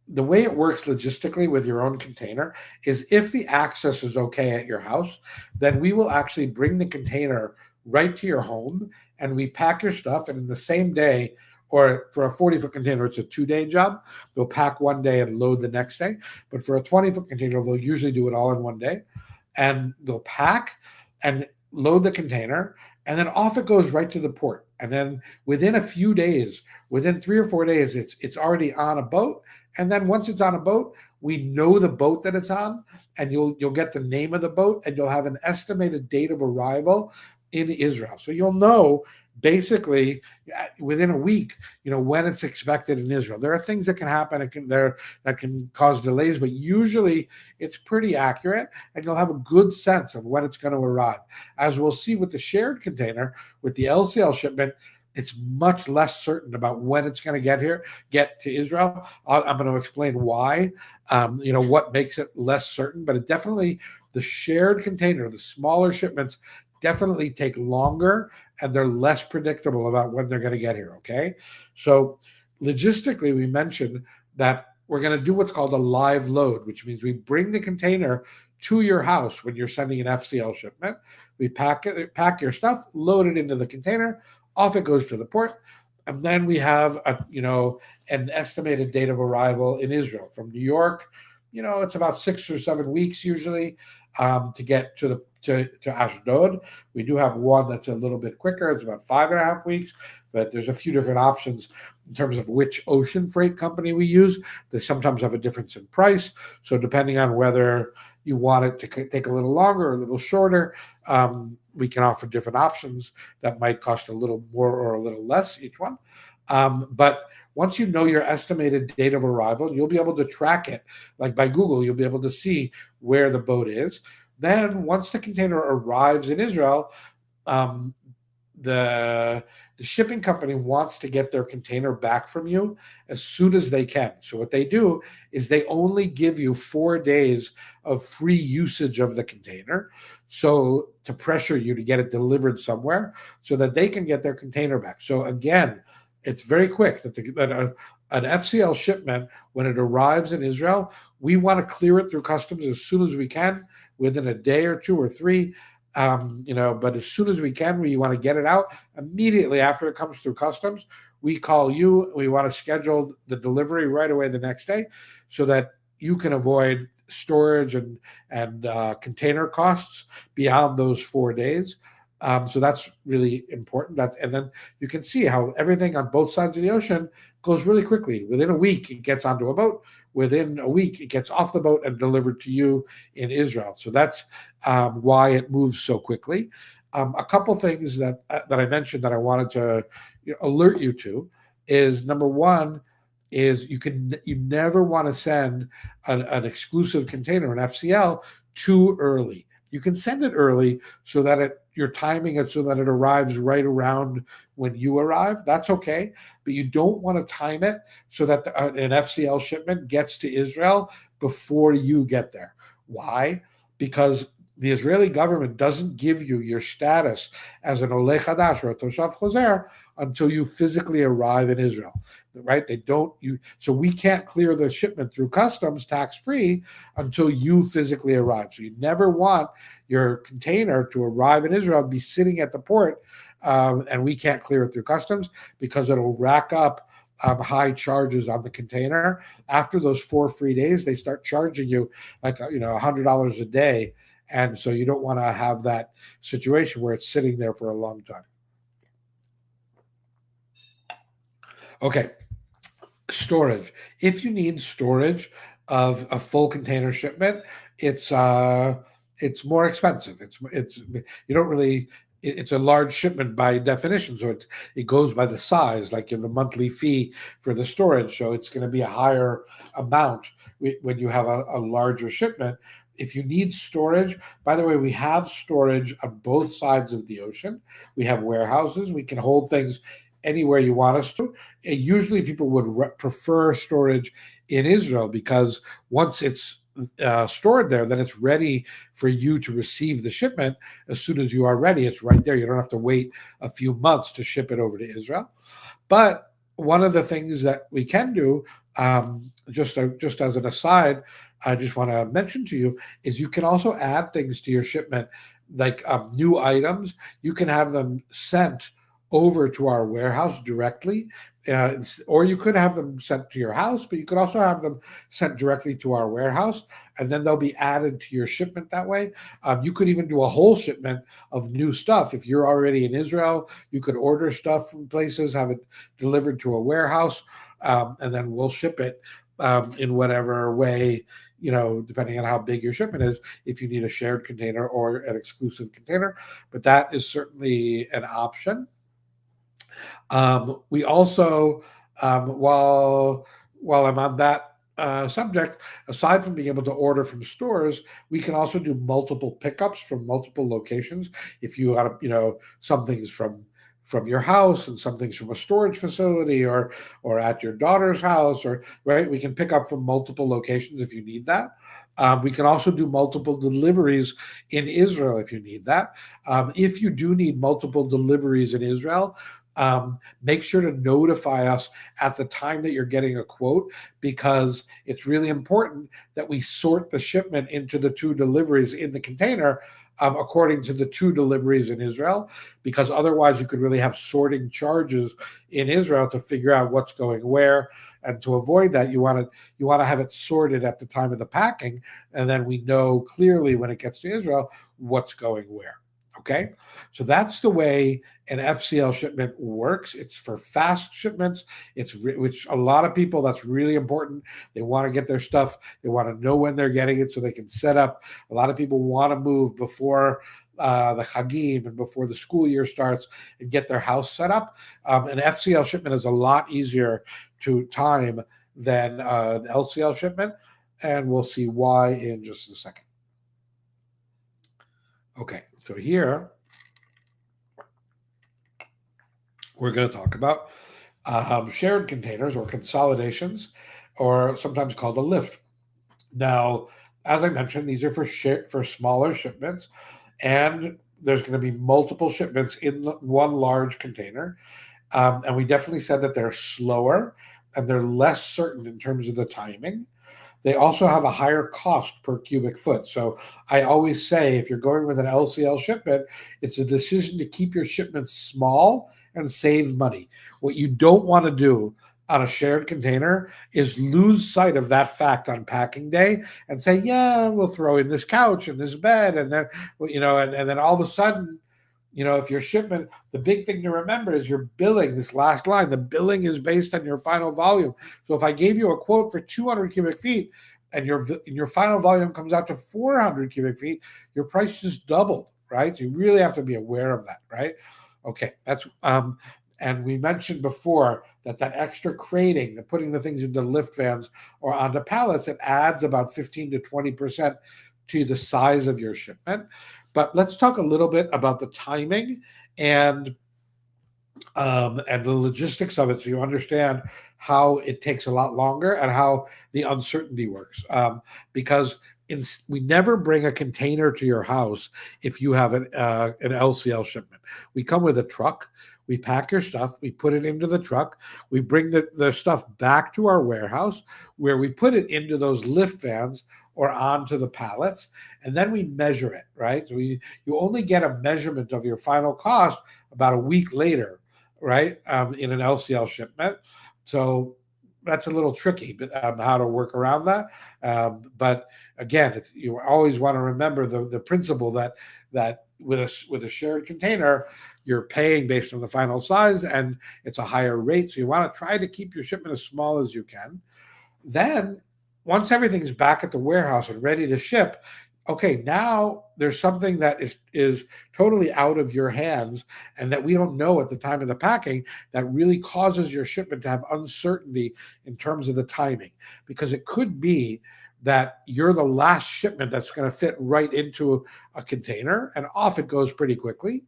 the way it works logistically with your own container is if the access is okay at your house, then we will actually bring the container right to your home and we pack your stuff, and in the same day, or for a 40-foot container, it's a 2-day job. They'll pack one day and load the next day. But for a 20-foot container, they'll usually do it all in one day. And they'll pack and load the container, and then off it goes right to the port. And then within a few days, within 3 or 4 days, it's already on a boat. And then once it's on a boat, we know the boat that it's on, and you'll get the name of the boat, and you'll have an estimated date of arrival in Israel. So you'll know basically within a week, when it's expected in Israel. There are things that can happen that can cause delays, but usually it's pretty accurate, and you'll have a good sense of when it's going to arrive. As we'll see with the shared container, with the LCL shipment, it's much less certain about when it's going to get to Israel. I'm going to explain why, what makes it less certain, but it definitely, the shared container, the smaller shipments definitely take longer, and they're less predictable about when they're going to get here. Okay. So logistically, we mentioned that we're going to do what's called a live load, which means we bring the container to your house when you're sending an FCL shipment. We pack your stuff, load it into the container, off it goes to the port. And then we have an estimated date of arrival in Israel. From New York, it's about 6 or 7 weeks usually to get to Ashdod. We do have one that's a little bit quicker. It's about 5.5 weeks, but there's a few different options in terms of which ocean freight company we use. They sometimes have a difference in price. So depending on whether you want it to take a little longer or a little shorter, we can offer different options that might cost a little more or a little less each one. But once you know your estimated date of arrival, you'll be able to track it. Like by Google, you'll be able to see where the boat is. Then once the container arrives in Israel, the shipping company wants to get their container back from you as soon as they can. So what they do is they only give you 4 days of free usage of the container, so to pressure you to get it delivered somewhere so that they can get their container back. So again, it's very quick that an FCL shipment, when it arrives in Israel, we want to clear it through customs as soon as we can, within a day or 2 or 3. But as soon as we can, we want to get it out immediately after it comes through customs. We call you. We want to schedule the delivery right away the next day, so that you can avoid storage and container costs beyond those 4 days. So that's really important. And then you can see how everything on both sides of the ocean goes really quickly. Within a week, it gets onto a boat. Within a week, it gets off the boat and delivered to you in Israel. So that's why it moves so quickly. A couple things that I mentioned that I wanted to alert you to is number one is you never want to send an exclusive container, an FCL, too early. You can send it early so that you're timing it so that it arrives right around when you arrive. That's okay, but you don't want to time it so that an FCL shipment gets to Israel before you get there. Why? Because the Israeli government doesn't give you your status as an Oleh Chadash or a Toshav Choser until you physically arrive in Israel, right? They don't so we can't clear the shipment through customs tax free until you physically arrive. So you never want your container to arrive in Israel, be sitting at the port, and we can't clear it through customs because it'll rack up high charges on the container. After those 4 free days, they start charging you like $100 a day. And so you don't want to have that situation where it's sitting there for a long time. Okay, storage. If you need storage of a full container shipment, it's more expensive. It's you don't really. It's a large shipment by definition, so it goes by the size. Like you have the monthly fee for the storage, so it's going to be a higher amount when you have a larger shipment. If you need storage, by the way, we have storage on both sides of the ocean. We have warehouses. We can hold things anywhere you want us to. And usually people would prefer storage in Israel because once it's stored there, then it's ready for you to receive the shipment as soon as you are ready. It's right there. You don't have to wait a few months to ship it over to Israel. But one of the things that we can do, just as an aside, I just want to mention to you is you can also add things to your shipment, like new items. You can have them sent over to our warehouse directly, or you could have them sent to your house, but you could also have them sent directly to our warehouse, and then they'll be added to your shipment that way. You could even do a whole shipment of new stuff. If you're already in Israel, you could order stuff from places, have it delivered to a warehouse, and then we'll ship it in whatever way, depending on how big your shipment is, if you need a shared container or an exclusive container. But that is certainly an option. We also, while I'm on that subject, aside from being able to order from stores, we can also do multiple pickups from multiple locations. If you have, some things from your house and some things from a storage facility or at your daughter's house, or right, we can pick up from multiple locations if you need that. We can also do multiple deliveries in Israel if you need that. If you do need multiple deliveries in Israel, make sure to notify us at the time that you're getting a quote, because it's really important that we sort the shipment into the 2 deliveries in the container according to the 2 deliveries in Israel, because otherwise you could really have sorting charges in Israel to figure out what's going where. And to avoid that, you want to have it sorted at the time of the packing, and then we know clearly when it gets to Israel what's going where. Okay, so that's the way an FCL shipment works. It's for fast shipments. Which a lot of people, that's really important. They want to get their stuff. They want to know when they're getting it so they can set up. A lot of people want to move before the Chagim and before the school year starts and get their house set up. An FCL shipment is a lot easier to time than an LCL shipment, and we'll see why in just a second. Okay, so here we're going to talk about shared containers or consolidations, or sometimes called a lift. Now, as I mentioned, these are for smaller shipments, and there's going to be multiple shipments in one large container. And we definitely said that they're slower and they're less certain in terms of the timing. They also have a higher cost per cubic foot. So I always say if you're going with an LCL shipment, it's a decision to keep your shipments small and save money. What you don't want to do on a shared container is lose sight of that fact on packing day and say, yeah, we'll throw in this couch and this bed, and then and then all of a sudden if your shipment, the big thing to remember is your billing, this last line, the billing is based on your final volume. So if I gave you a quote for 200 cubic feet and your final volume comes out to 400 cubic feet, your price just doubled, right? So you really have to be aware of that, right? Okay, and we mentioned before that extra crating, the putting the things into lift vans or onto pallets, it adds about 15 to 20% to the size of your shipment. But let's talk a little bit about the timing and and the logistics of it, so you understand how it takes a lot longer and how the uncertainty works. Because we never bring a container to your house if you have an LCL shipment. We come with a truck. We pack your stuff. We put it into the truck. We bring the stuff back to our warehouse where we put it into those lift vans or onto the pallets, and then we measure it, right? So you only get a measurement of your final cost about a week later, right? In an LCL shipment. So that's a little tricky, but how to work around that. But again, you always want to remember the principle that with a shared container, you're paying based on the final size and it's a higher rate. So you want to try to keep your shipment as small as you can. Then once everything's back at the warehouse and ready to ship, okay, now there's something that is totally out of your hands and that we don't know at the time of the packing that really causes your shipment to have uncertainty in terms of the timing. Because it could be that you're the last shipment that's going to fit right into a container, and off it goes pretty quickly.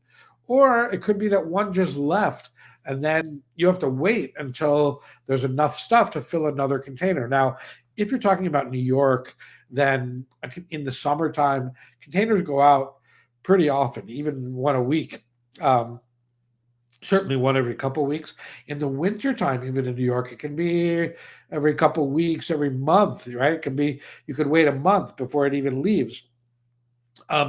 Or it could be that one just left and then you have to wait until there's enough stuff to fill another container. Now, if you're talking about New York, then in the summertime, containers go out pretty often, even one a week. Certainly one every couple of weeks. In the wintertime, even in New York, it can be every couple of weeks, every month, right? It can be, you could wait a month before it even leaves.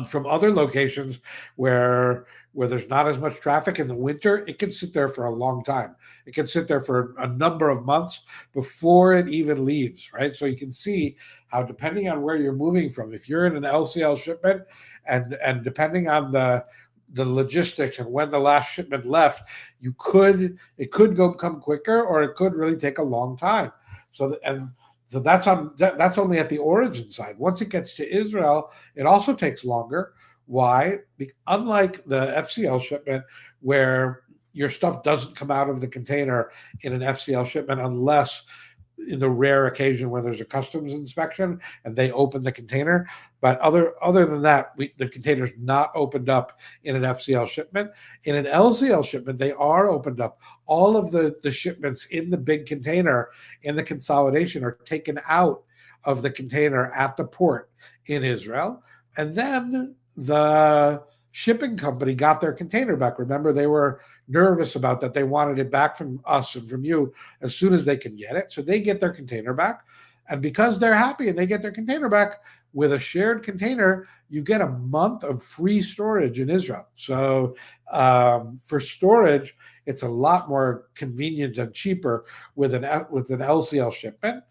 From other locations where there's not as much traffic in the winter, it can sit there for a long time. It can sit there for a number of months before it even leaves, right? So you can see how, depending on where you're moving from, if you're in an LCL shipment and depending on the logistics and when the last shipment left, it could come quicker or it could really take a long time. So that's only at the origin side. Once it gets to Israel, it also takes longer. Why? Unlike the FCL shipment, where your stuff doesn't come out of the container in an FCL shipment unless in the rare occasion when there's a customs inspection and they open the container. But other than that, the container's not opened up in an FCL shipment. In an LCL shipment, they are opened up. All of the shipments in the big container in the consolidation are taken out of the container at the port in Israel. And then the shipping company got their container back. Remember, they were nervous about that. They wanted it back from us and from you as soon as they can get it. So they get their container back. And because they're happy and they get their container back, with a shared container, you get a month of free storage in Israel. So for storage, it's a lot more convenient and cheaper with an LCL shipment.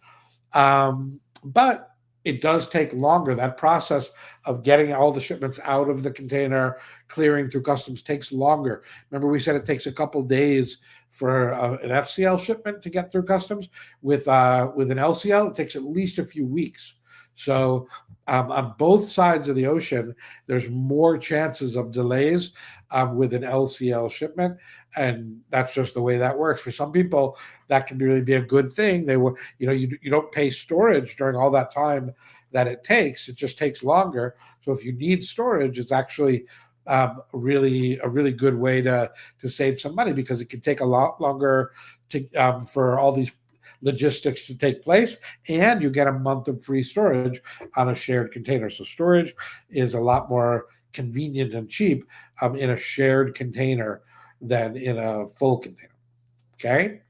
But it does take longer. That process of getting all the shipments out of the container, clearing through customs, takes longer. Remember, we said it takes a couple days for an FCL shipment to get through customs. With an LCL, it takes at least a few weeks. So on both sides of the ocean, there's more chances of delays with an LCL shipment, and that's just the way that works. For some people, that can really be a good thing. They will, you don't pay storage during all that time that it takes. It just takes longer. So if you need storage, it's actually a really good way to save some money, because it can take a lot longer for all these logistics to take place, and you get a month of free storage on a shared container. So storage is a lot more convenient and cheap in a shared container than in a full container. Okay.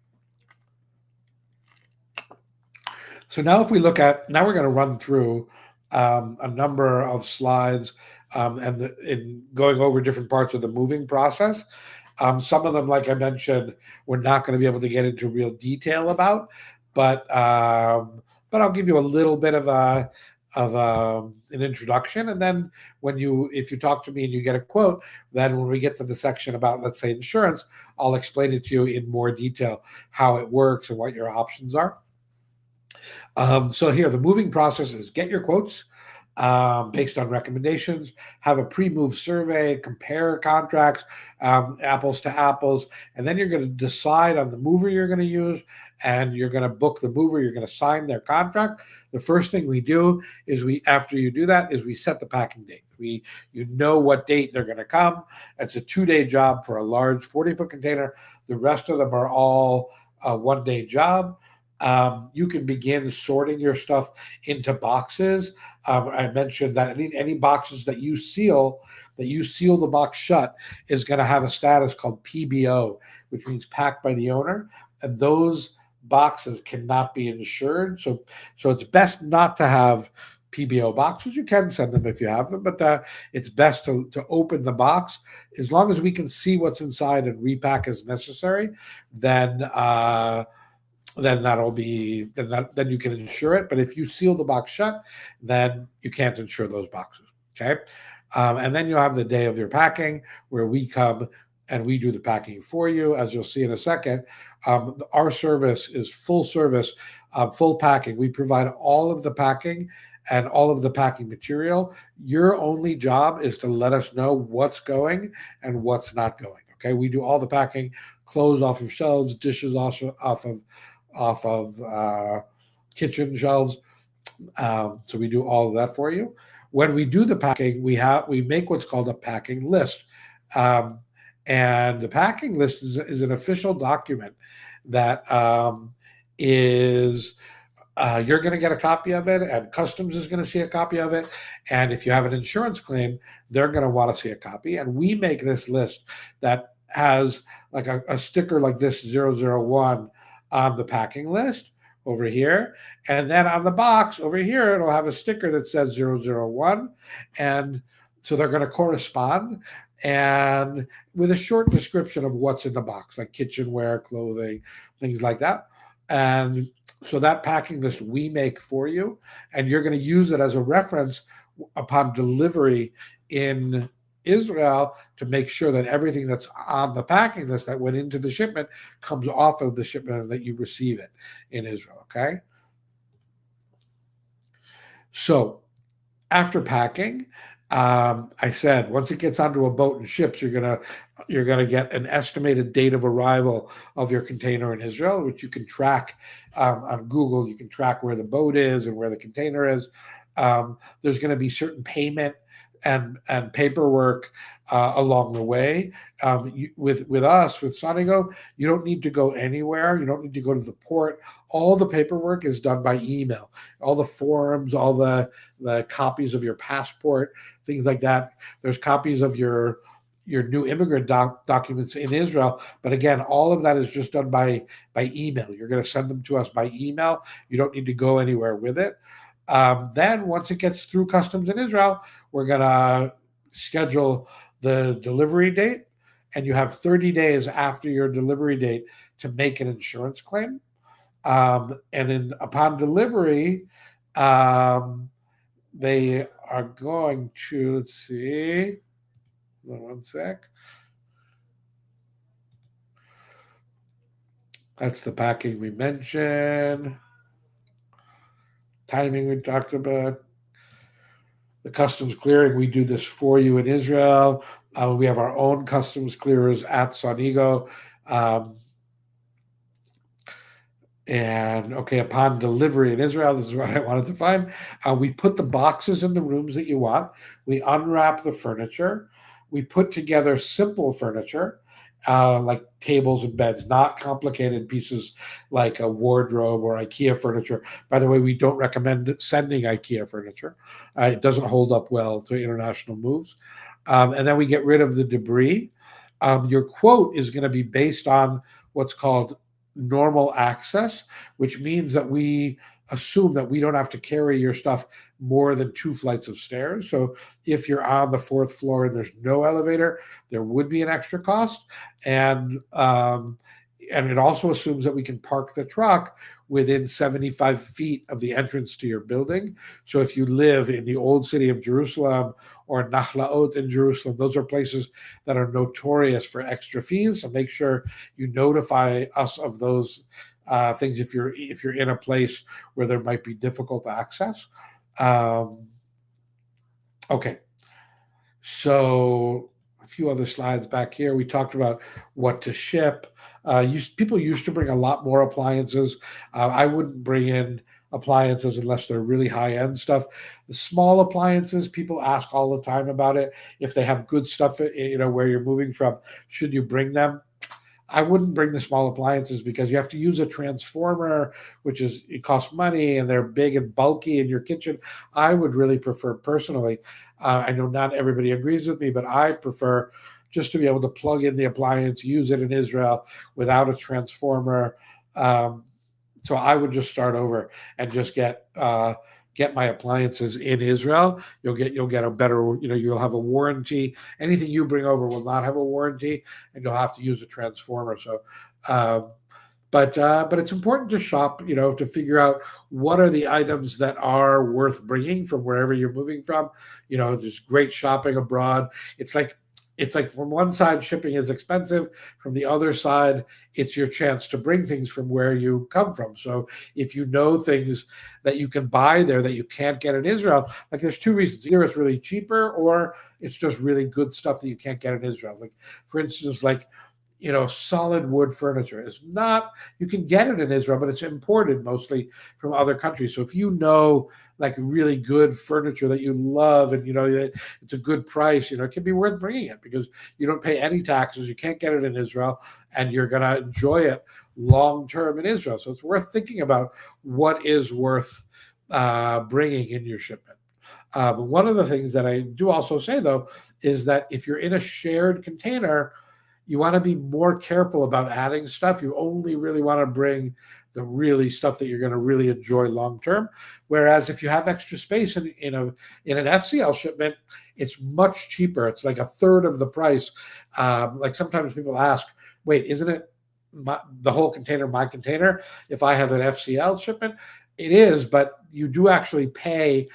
So now if we look at, now we're going to run through a number of slides in going over different parts of the moving process. Some of them, like I mentioned, we're not going to be able to get into real detail about, but I'll give you a little bit of an introduction, and then if you talk to me and you get a quote, then when we get to the section about, let's say, insurance, I'll explain it to you in more detail how it works and what your options are. So here, the moving process is get your quotes based on recommendations, have a pre-move survey, compare contracts, apples to apples, and then you're going to decide on the mover you're going to use, and you're going to book the mover. You're going to sign their contract. The first thing we do is after you do that, is we set the packing date. You know what date they're going to come. It's a 2-day job for a large 40-foot container. The rest of them are all a 1-day job. You can begin sorting your stuff into boxes. I mentioned that any boxes that you seal the box shut, is going to have a status called PBO, which means packed by the owner, and those boxes cannot be insured. So it's best not to have PBO boxes. You can send them if you have them, but it's best to open the box. As long as we can see what's inside and repack as necessary, then that'll be then you can insure it. But if you seal the box shut, then you can't insure those boxes. Okay. And then you'll have the day of your packing, where we come and we do the packing for you. As you'll see in a second, our service is full service, full packing. We provide all of the packing and all of the packing material. Your only job is to let us know what's going and what's not going. Okay. We do all the packing, clothes off of shelves, dishes off of kitchen shelves. So we do all of that for you. When we do the packing, we make what's called a packing list. And the packing list is an official document that is you're going to get a copy of it, and customs is going to see a copy of it. And if you have an insurance claim, they're going to want to see a copy. And we make this list that has like a sticker like this 001 on the packing list over here. And then on the box over here, it'll have a sticker that says 001. And so they're going to correspond, and with a short description of what's in the box, like kitchenware, clothing, things like that. And so that packing list we make for you, and you're going to use it as a reference upon delivery in Israel to make sure that everything that's on the packing list that went into the shipment comes off of the shipment and that you receive it in Israel. Okay. So after packing, I said once it gets onto a boat and ships, you're gonna get an estimated date of arrival of your container in Israel, which you can track on Google. You can track where the boat is and where the container is. There's going to be certain payment and paperwork along the way. With us, with Sonigo, you don't need to go anywhere. You don't need to go to the port. All the paperwork is done by email. All the forms, all the copies of your passport, things like that. There's copies of your new immigrant documents in Israel. But again, all of that is just done by email. You're going to send them to us by email. You don't need to go anywhere with it. Then once it gets through customs in Israel, we're going to schedule the delivery date, and you have 30 days after your delivery date to make an insurance claim. And then upon delivery, they are going to, let's see, one sec. That's the packing we mentioned. Timing we talked about. The customs clearing, we do this for you in Israel. We have our own customs clearers at Sonigo. And okay, upon delivery in Israel, this is what I wanted to find. We put the boxes in the rooms that you want. We unwrap the furniture. We put together simple furniture, like tables and beds, not complicated pieces like a wardrobe or IKEA furniture. By the way, we don't recommend sending IKEA furniture. It doesn't hold up well to international moves. And then we get rid of the debris. Your quote is going to be based on what's called normal access, which means that we assume that we don't have to carry your stuff more than 2 flights of stairs. So if you're on the 4th floor and there's no elevator, there would be an extra cost. And it also assumes that we can park the truck within 75 feet of the entrance to your building. So if you live in the old city of Jerusalem or Nachlaot in Jerusalem, those are places that are notorious for extra fees. So make sure you notify us of those things if you're in a place where there might be difficult access. Okay, so a few other slides back here. We talked about what to ship. People used to bring a lot more appliances. I wouldn't bring in appliances unless they're really high-end stuff. The small appliances, people ask all the time about it. If they have good stuff, where you're moving from, should you bring them? I wouldn't bring the small appliances because you have to use a transformer, it costs money, and they're big and bulky in your kitchen. I would really prefer personally. I know not everybody agrees with me, but I prefer just to be able to plug in the appliance, use it in Israel without a transformer. So I would just start over and just get my appliances in Israel. You'll get a better, you'll have a warranty. Anything you bring over will not have a warranty, and you'll have to use a transformer. So, but it's important to shop, to figure out what are the items that are worth bringing from wherever you're moving from. There's great shopping abroad. It's like from one side, shipping is expensive. From the other side, it's your chance to bring things from where you come from. So if you know things that you can buy there that you can't get in Israel, like there's two reasons. Either it's really cheaper or it's just really good stuff that you can't get in Israel. Like, for instance, solid wood furniture is not, you can get it in Israel, but it's imported mostly from other countries. So if you know like really good furniture that you love and that it's a good price, it can be worth bringing it because you don't pay any taxes, you can't get it in Israel, and you're going to enjoy it long term in Israel. So it's worth thinking about what is worth bringing in your shipment. But one of the things that I do also say, though, is that if you're in a shared container, you want to be more careful about adding stuff. You only really want to bring the really stuff that you're going to really enjoy long term. Whereas if you have extra space in an FCL shipment, it's much cheaper. It's like a third of the price. Like sometimes people ask, "Wait, isn't it the whole container my container if I have an FCL shipment?" It is, but you do actually pay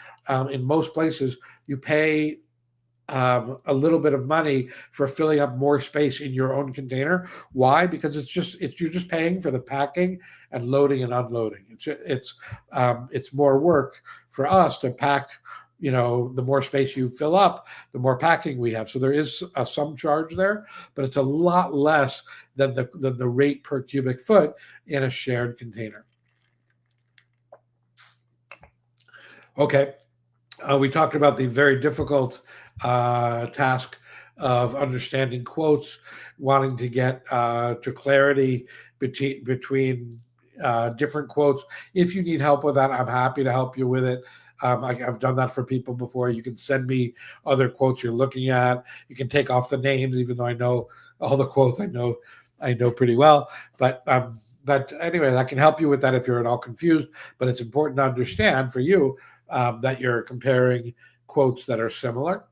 in most places. You pay a little bit of money for filling up more space in your own container. Why? Because you're just paying for the packing and loading and unloading. It's more work for us to pack. The more space you fill up, the more packing we have. So there is some charge there, but it's a lot less than the rate per cubic foot in a shared container. Okay, we talked about the very difficult task of understanding quotes, wanting to get to clarity between different quotes. If you need help with that, I'm happy to help you with it. I've done that for people before. You can send me other quotes you're looking at. You can take off the names, even though I know all the quotes. I know pretty well. But anyway, I can help you with that if you're at all confused. But it's important to understand for you that you're comparing quotes that are similar.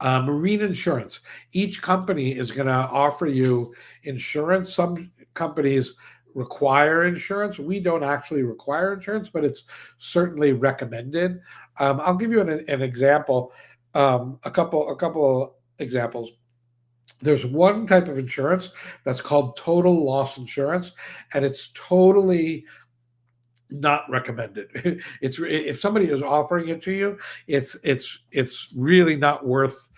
Marine insurance. Each company is going to offer you insurance. Some companies require insurance. We don't actually require insurance, but it's certainly recommended. I'll give you an example. A couple examples. There's one type of insurance that's called total loss insurance, and it's totally not recommended. It's if somebody is offering it to you, it's really not worth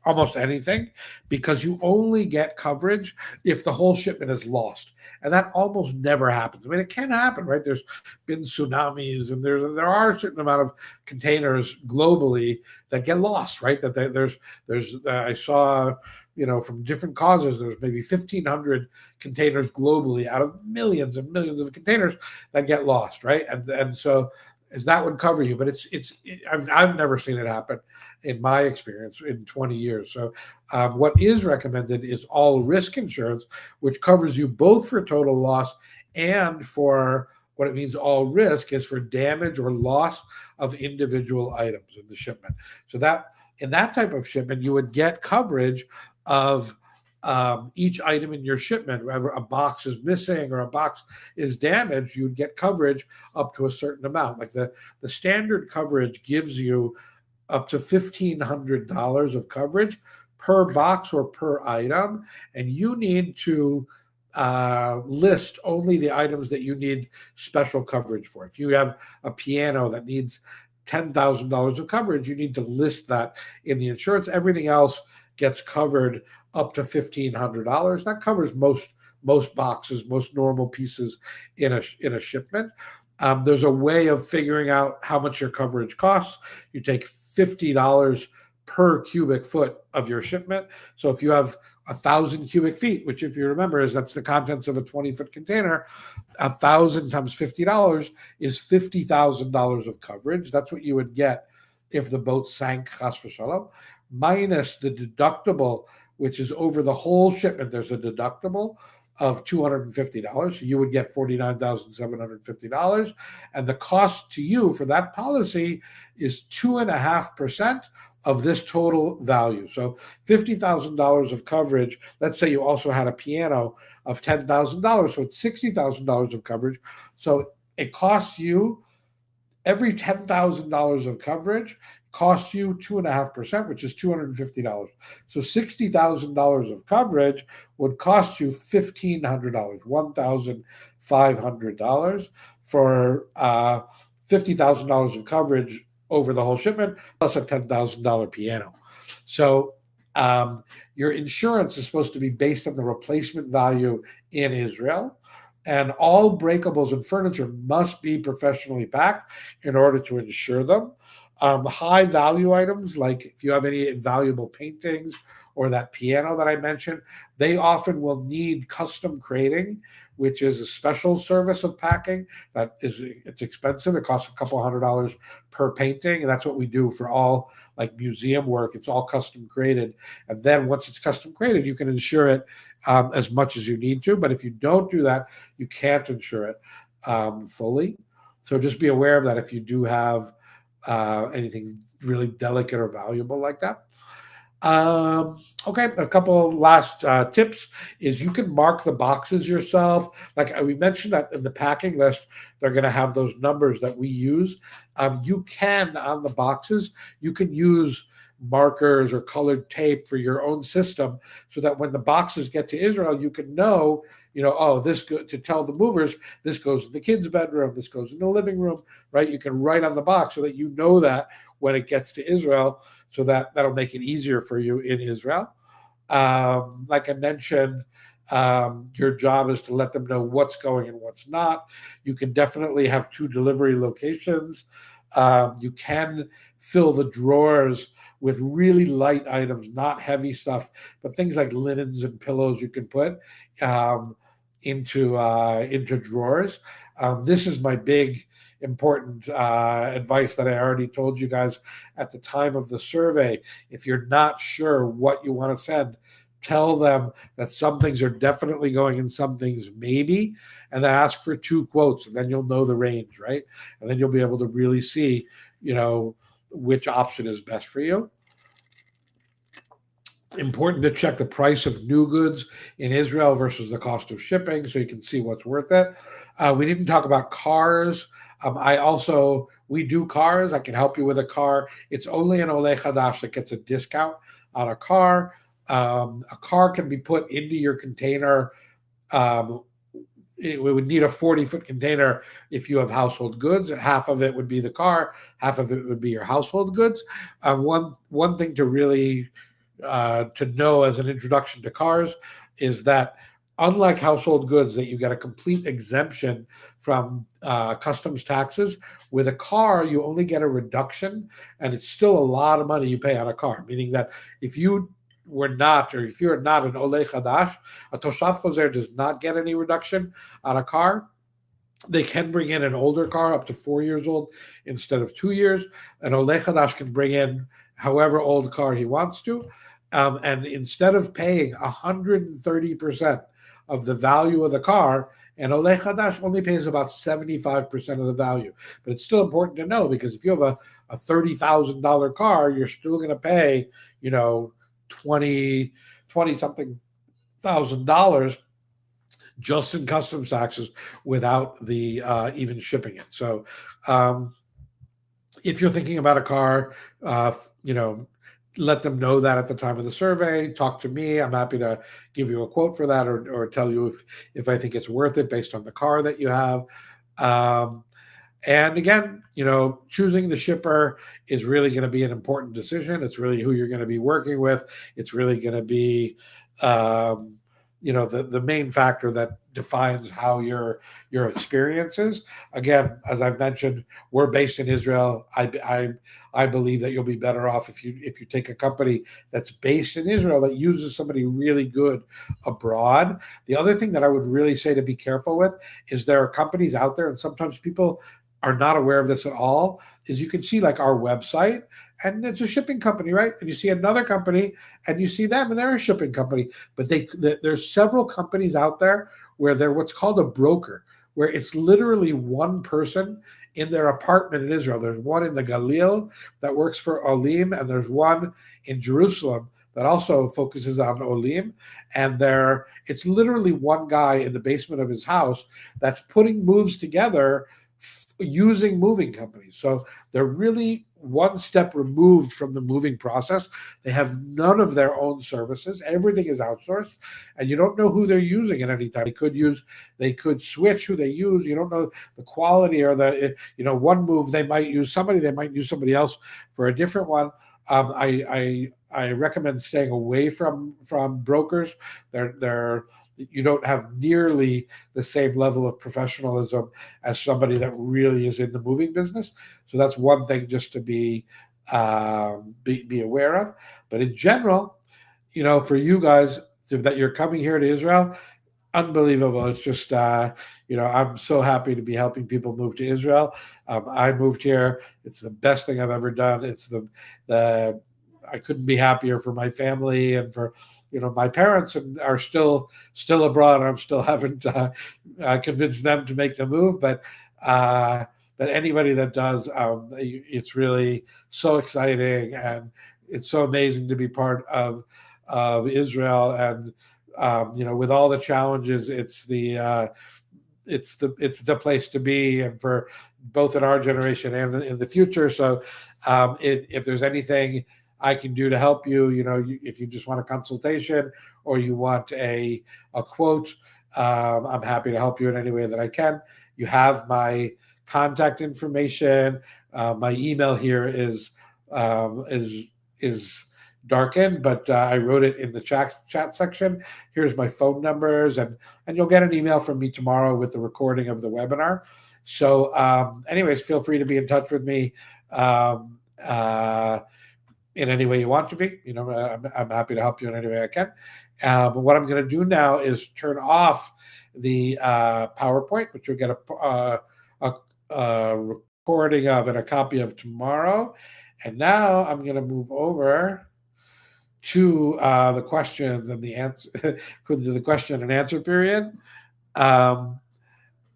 almost anything, because you only get coverage if the whole shipment is lost, and that almost never happens. I mean, it can happen, right? There's been tsunamis, and there are a certain amount of containers globally that get lost, right? That there's I saw, from different causes, there's maybe 1,500 containers globally out of millions and millions of containers that get lost, right? And so that would cover you, but I've never seen it happen in my experience in 20 years. So what is recommended is all risk insurance, which covers you both for total loss and for what it means. All risk is for damage or loss of individual items in the shipment. So that in that type of shipment, you would get coverage of each item in your shipment, whether a box is missing or a box is damaged, you'd get coverage up to a certain amount. Like the standard coverage gives you up to $1,500 of coverage per box or per item, and you need to list only the items that you need special coverage for. If you have a piano that needs $10,000 of coverage, you need to list that in the insurance. Everything else gets covered up to $1,500. That covers most boxes, most normal pieces in a shipment. There's a way of figuring out how much your coverage costs. You take $50 per cubic foot of your shipment. So if you have 1,000 cubic feet, which if you remember that's the contents of a 20-foot container, 1,000 times $50 is $50,000 of coverage. That's what you would get if the boat sank, chas v'shalom, minus the deductible, which is over the whole shipment. There's a deductible of $250. So you would get $49,750. And the cost to you for that policy is 2.5% of this total value. So $50,000 of coverage. Let's say you also had a piano of $10,000. So it's $60,000 of coverage. So it costs you, every $10,000 of coverage costs you 2.5%, which is $250. So $60,000 of coverage would cost you $1,500, $1,500 for $50,000 of coverage over the whole shipment, plus a $10,000 piano. So your insurance is supposed to be based on the replacement value in Israel. And all breakables and furniture must be professionally packed in order to insure them. High value items, like if you have any valuable paintings or that piano that I mentioned, they often will need custom crating, which is a special service of packing. It's expensive. It costs a couple $100 per painting, and that's what we do for all like museum work. It's all custom created, and then once it's custom created, you can insure it as much as you need to. But if you don't do that, you can't insure it fully. So just be aware of that if you do have anything really delicate or valuable like that. Okay, a couple of last tips is you can mark the boxes yourself. Like we mentioned that in the packing list, they're going to have those numbers that we use. You can, on the boxes, you can use markers or colored tape for your own system so that when the boxes get to Israel, you can know, oh, to tell the movers, this goes in the kids' bedroom, this goes in the living room, right? You can write on the box so that you know that when it gets to Israel, so that'll make it easier for you in Israel. Like I mentioned, your job is to let them know what's going and what's not. You can definitely have 2 delivery locations. You can fill the drawers with really light items, not heavy stuff, but things like linens and pillows you can put into drawers. This is my big important advice that I already told you guys at the time of the survey. If you're not sure what you want to send, tell them that some things are definitely going and some things maybe, and then ask for 2 quotes, and then you'll know the range, right? And then you'll be able to really see, which option is best for you. Important to check the price of new goods in Israel versus the cost of shipping so you can see what's worth it. We didn't talk about cars. We do cars. I can help you with a car. It's only an Oleh Chadash that gets a discount on a car. A car can be put into your container. We would need a 40-foot container if you have household goods. Half of it would be the car, half of it would be your household goods. One thing to really to know as an introduction to cars is that unlike household goods that you get a complete exemption from customs taxes, with a car you only get a reduction, and it's still a lot of money you pay on a car, meaning that if you're not an Oleh Chadash, a Toshav Chozer does not get any reduction on a car. They can bring in an older car up to 4 years old instead of 2 years. An Oleh Chadash can bring in however old car he wants to. And instead of paying 130% of the value of the car, an Oleh Chadash only pays about 75% of the value. But it's still important to know, because if you have a $30,000 car, you're still going to pay, 20 something $1,000 just in customs taxes without the even shipping it. So if you're thinking about a car, uh, you know, let them know that at the time of the survey. Talk to me. I'm happy to give you a quote for that, or tell you if I think it's worth it based on the car that you have. Um, and again, choosing the shipper is really going to be an important decision. It's really who you're going to be working with. It's really going to be, the main factor that defines how your experience is. Again, as I've mentioned, we're based in Israel. I believe that you'll be better off if you take a company that's based in Israel that uses somebody really good abroad. The other thing that I would really say to be careful with is there are companies out there, and sometimes people are not aware of this at all, is you can see like our website and it's a shipping company, right? And you see another company and you see them and they're a shipping company. But there's several companies out there where they're what's called a broker, where it's literally one person in their apartment in Israel. There's one in the Galil that works for Olim, and there's one in Jerusalem that also focuses on Olim. And it's literally one guy in the basement of his house that's putting moves together using moving companies. So they're really one step removed from the moving process. They have none of their own services. Everything is outsourced, and you don't know who they're using at any time. They could switch who they use. You don't know the quality or one move they might use somebody, they might use somebody else for a different one. I recommend staying away from brokers. You don't have nearly the same level of professionalism as somebody that really is in the moving business. So that's one thing just to be aware of. But in general, for you guys that you're coming here to Israel, unbelievable. It's just, I'm so happy to be helping people move to Israel. I moved here. It's the best thing I've ever done. It's I couldn't be happier for my family and for my parents are still abroad. I'm still haven't convinced them to make the move, but anybody that does, it's really so exciting, and it's so amazing to be part of Israel. And with all the challenges, it's the place to be, and for both in our generation and in the future. So if there's anything I can do to help you, if you just want a consultation or you want a quote, I'm happy to help you in any way that I can. You have my contact information. My email here is darkened, but I wrote it in the chat section. Here's my phone numbers, and you'll get an email from me tomorrow with the recording of the webinar. So anyways, feel free to be in touch with me in any way you want to be. I'm happy to help you in any way I can. But what I'm going to do now is turn off the PowerPoint, which you'll get a recording of and a copy of tomorrow. And now I'm going to move over to the questions and the answer, the question and answer period.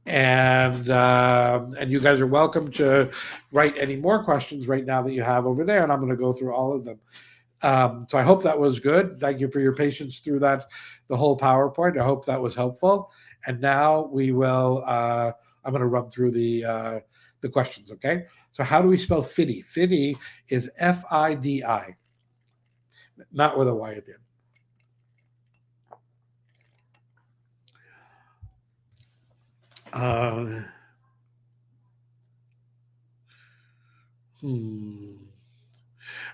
And you guys are welcome to write any more questions right now that you have over there, and I'm going to go through all of them. So I hope that was good. Thank you for your patience through the whole PowerPoint. I hope that was helpful. And now we will. I'm going to run through the questions. Okay. So how do we spell Fidi? Fidi is Fidi, not with a Y at the end.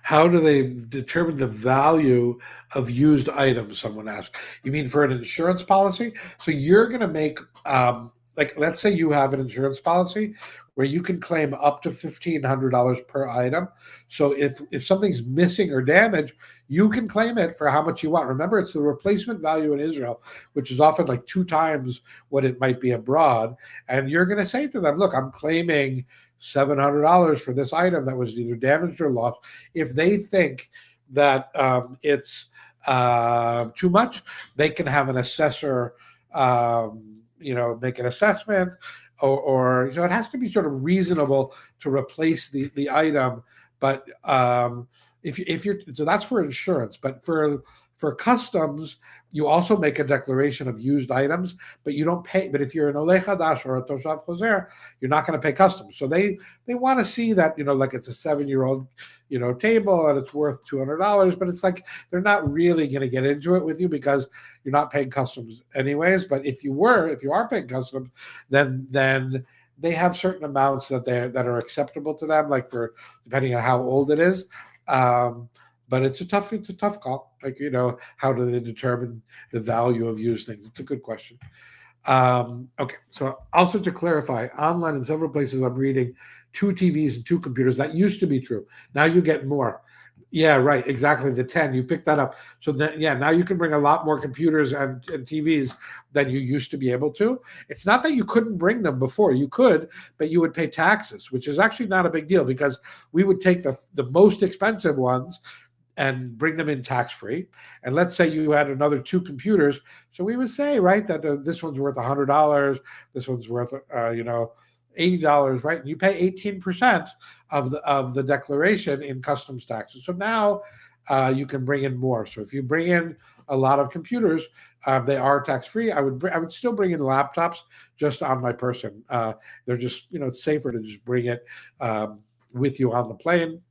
How do they determine the value of used items? Someone asked. You mean for an insurance policy? So you're going to make, let's say you have an insurance policy where you can claim up to $1,500 per item. So if something's missing or damaged, you can claim it for how much you want. Remember, it's the replacement value in Israel, which is often like 2 times what it might be abroad. And you're going to say to them, look, I'm claiming $700 for this item that was either damaged or lost. If they think that it's too much, they can have an assessor, make an assessment, or it has to be sort of reasonable to replace the item. But if you're so that's for insurance. But for For customs, you also make a declaration of used items, but you don't pay. But if you're an Oleh Hadash or a Toshav Choser, you're not going to pay customs. So they want to see that, like it's a 7-year-old, table and it's worth $200, but it's like they're not really going to get into it with you because you're not paying customs anyways. But if you are paying customs, then they have certain amounts that are acceptable to them, like for depending on how old it is. But it's a tough call. Like, how do they determine the value of used things? It's a good question. Okay, so also to clarify, online in several places I'm reading 2 TVs and 2 computers. That used to be true. Now you get more. Yeah, right. Exactly. The 10, you picked that up. So then, now you can bring a lot more computers and TVs than you used to be able to. It's not that you couldn't bring them before. You could, but you would pay taxes, which is actually not a big deal because we would take the most expensive ones and bring them in tax-free. And let's say you had another 2 computers. So we would say, right, that this one's worth $100. This one's worth, $80, right? And you pay 18% of the declaration in customs taxes. So now you can bring in more. So if you bring in a lot of computers, they are tax-free. I would still bring in laptops just on my person. They're just, it's safer to just bring it with you on the plane.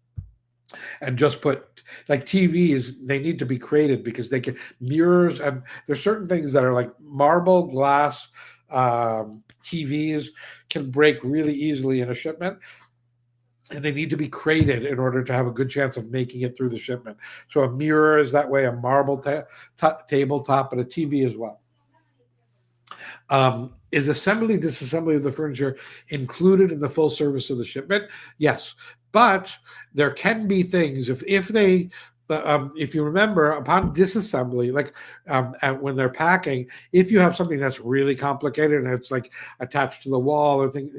And just put, like, TVs, they need to be created because they can mirrors, and there's certain things that are like marble glass TVs can break really easily in a shipment, and they need to be crated in order to have a good chance of making it through the shipment. So a mirror is that way, a marble tabletop, and a TV as well. Is assembly, disassembly of the furniture included in the full service of the shipment? Yes, but there can be things if you remember, upon disassembly, like when they're packing, if you have something that's really complicated and it's like attached to the wall or thing,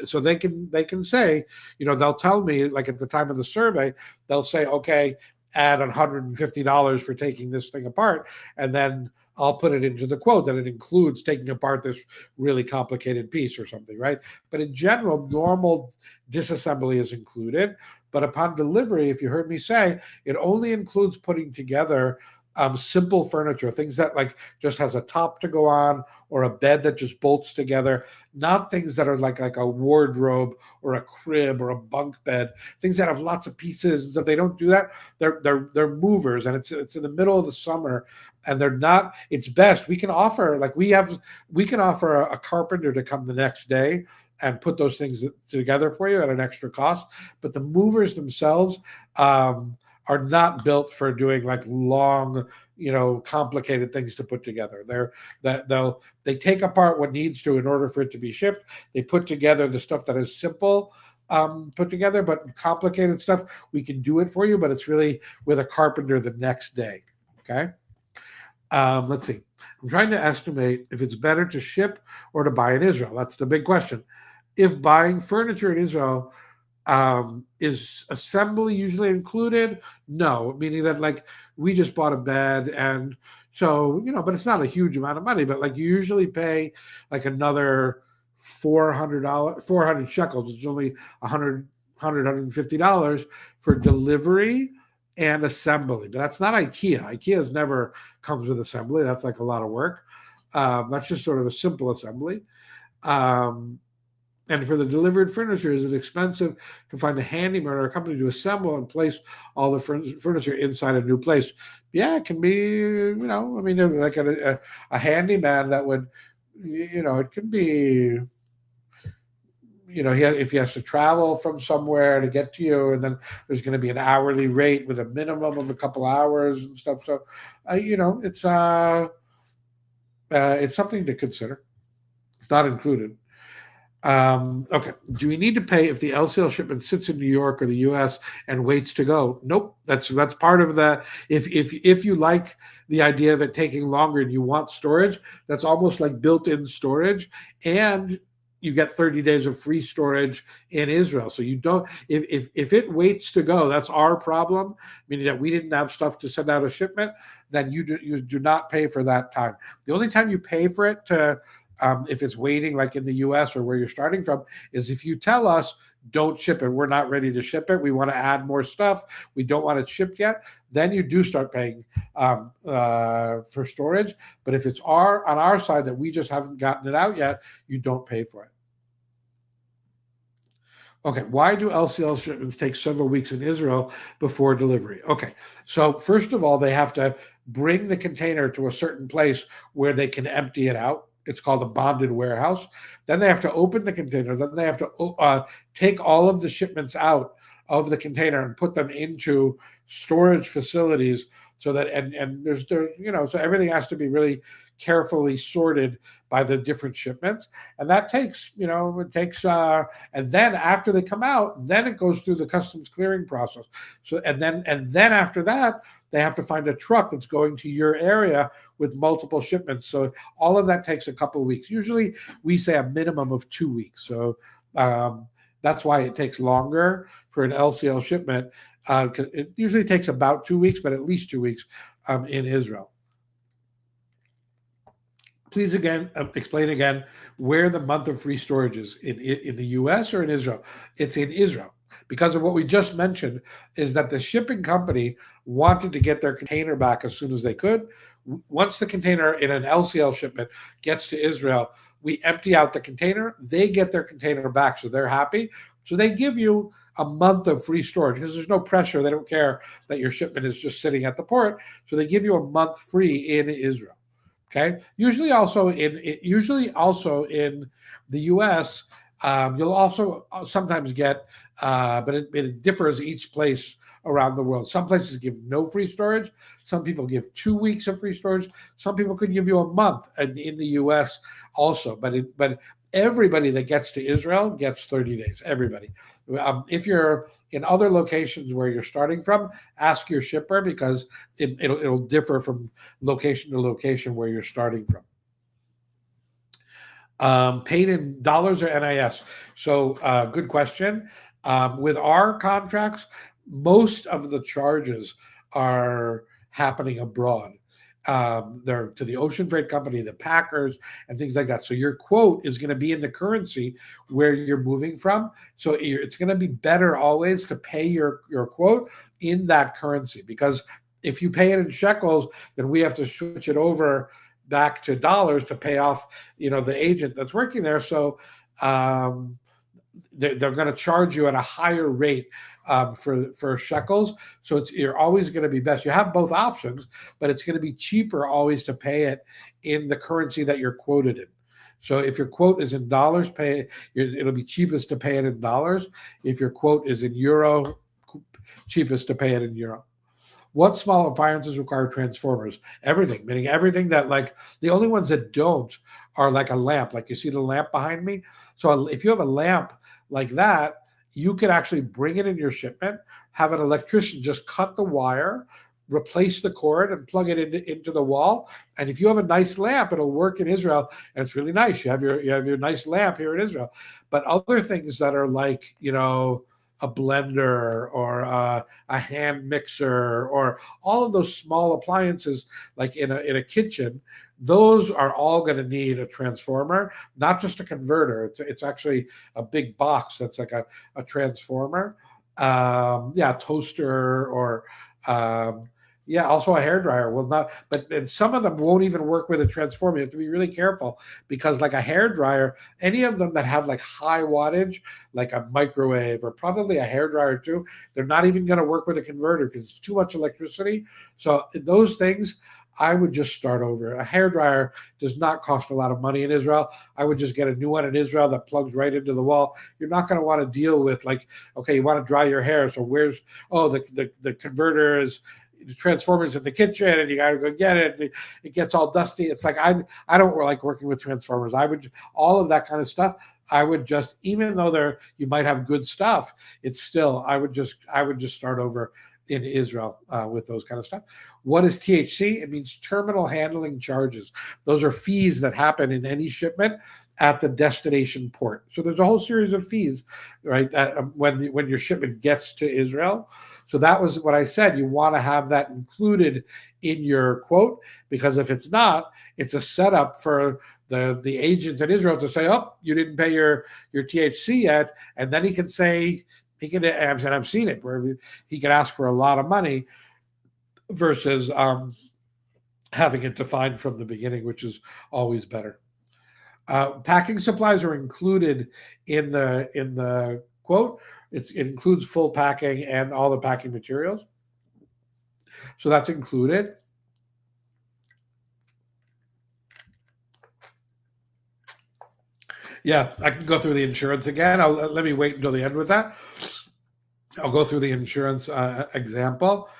so they can say, they'll tell me, like at the time of the survey, they'll say, okay, add $150 for taking this thing apart, and then I'll put it into the quote that it includes taking apart this really complicated piece or something, right? But in general, normal disassembly is included. But upon delivery, if you heard me say, it only includes putting together simple furniture, things that like just has a top to go on or a bed that just bolts together, not things that are like a wardrobe or a crib or a bunk bed, things that have lots of pieces. And so they don't do that. They're movers, and it's in the middle of the summer, and they're not. It's best we can offer a carpenter to come the next day and put those things together for you at an extra cost. But the movers themselves are not built for doing like long, complicated things to put together. They take apart what needs to in order for it to be shipped. They put together the stuff that is simple put together, but complicated stuff, we can do it for you, but it's really with a carpenter the next day. Okay. Let's see. I'm trying to estimate if it's better to ship or to buy in Israel. That's the big question. If buying furniture in Israel, is assembly usually included? No, meaning that like we just bought a bed, and so but it's not a huge amount of money. But like you usually pay like another $400 shekels. It's only $150 for delivery and assembly. But that's not IKEA. IKEA's never comes with assembly. That's like a lot of work. That's just sort of a simple assembly. And for the delivered furniture, is it expensive to find a handyman or a company to assemble and place all the furniture inside a new place? Yeah, it can be, like a handyman that would, it can be, if he has to travel from somewhere to get to you, and then there's going to be an hourly rate with a minimum of a couple hours and stuff. So, it's something to consider. It's not included. Okay. Do we need to pay if the LCL shipment sits in New York or the US and waits to go? Nope. That's part of the, if you like the idea of it taking longer and you want storage, that's almost like built-in storage, and you get 30 days of free storage in Israel. So you don't, if it waits to go, that's our problem, meaning that we didn't have stuff to send out a shipment, then you do not pay for that time. The only time you pay for it to, if it's waiting like in the US or where you're starting from, is if you tell us, don't ship it. We're not ready to ship it. We want to add more stuff. We don't want it shipped yet. Then you do start paying for storage. But if it's on our side that we just haven't gotten it out yet, you don't pay for it. Okay, why do LCL shipments take several weeks in Israel before delivery? Okay, so first of all, they have to bring the container to a certain place where they can empty it out. It's called a bonded warehouse. Then they have to open the container. Then they have to take all of the shipments out of the container and put them into storage facilities so that and there's so everything has to be really carefully sorted by the different shipments, and that takes and then after they come out, then it goes through the customs clearing process. So and then after that, they have to find a truck that's going to your area with multiple shipments. So all of that takes a couple of weeks. Usually we say a minimum of 2 weeks. So that's why it takes longer for an LCL shipment. It usually takes about 2 weeks, but at least 2 weeks in Israel. Please explain again where the month of free storage is, in the US or in Israel. It's in Israel because of what we just mentioned, is that the shipping company wanted to get their container back as soon as they could. Once the container in an LCL shipment gets to Israel, we empty out the container, they get their container back, so they're happy. So they give you a month of free storage because there's no pressure. They don't care that your shipment is just sitting at the port. So they give you a month free in Israel. Okay. Usually also in the U.S., you'll also sometimes get, but it differs each place around the world. Some places give no free storage. Some people give 2 weeks of free storage. Some people could give you a month in the U.S. also. But everybody that gets to Israel gets 30 days. Everybody. If you're in other locations where you're starting from, ask your shipper because it'll differ from location to location where you're starting from. Paid in dollars or NIS? So good question. With our contracts, most of the charges are happening abroad. They're to the ocean freight company, the packers, and things like that. So your quote is going to be in the currency where you're moving from. So it's going to be better always to pay your quote in that currency, because if you pay it in shekels, then we have to switch it over back to dollars to pay off, the agent that's working there. So they're going to charge you at a higher rate for shekels. So you're always going to be best. You have both options, but it's going to be cheaper always to pay it in the currency that you're quoted in. So if your quote is in dollars, it'll be cheapest to pay it in dollars. If your quote is in euro, cheapest to pay it in euro. What small appliances require transformers? Everything, meaning everything that, like, the only ones that don't are like a lamp. Like, you see the lamp behind me? So if you have a lamp like that, you could actually bring it in your shipment, have an electrician just cut the wire, replace the cord, and plug it into the wall. And if you have a nice lamp, it'll work in Israel, and it's really nice. You have your nice lamp here in Israel. But other things that are like, a blender or a hand mixer or all of those small appliances, like in a kitchen, those are all going to need a transformer, not just a converter. It's actually a big box that's like a transformer. Toaster or also a hairdryer will not, and some of them won't even work with a transformer. You have to be really careful because, like, a hairdryer, any of them that have like high wattage, like a microwave or probably a hairdryer too, they're not even going to work with a converter because it's too much electricity. So those things, I would just start over. A hairdryer does not cost a lot of money in Israel. I would just get a new one in Israel that plugs right into the wall. You're not going to want to deal with, like, okay, you want to dry your hair, so the converter is, the transformers in the kitchen and you got to go get it. It gets all dusty. It's like, I don't like working with transformers. All of that kind of stuff, I would just, even though you might have good stuff, it's still, I would just start over in Israel with those kind of stuff. What is THC? It means terminal handling charges. Those are fees that happen in any shipment at the destination port. So there's a whole series of fees, right? When your shipment gets to Israel. So that was what I said. You want to have that included in your quote, because if it's not, it's a setup for the agent in Israel to say, "Oh, you didn't pay your THC yet," and then he can say he can. And I've seen it where he can ask for a lot of money versus having it defined from the beginning, which is always better. Packing supplies are included in the quote. It includes full packing and all the packing materials, so that's included. Yeah, I can go through the insurance again. Let me wait until the end with that. I'll go through the insurance example.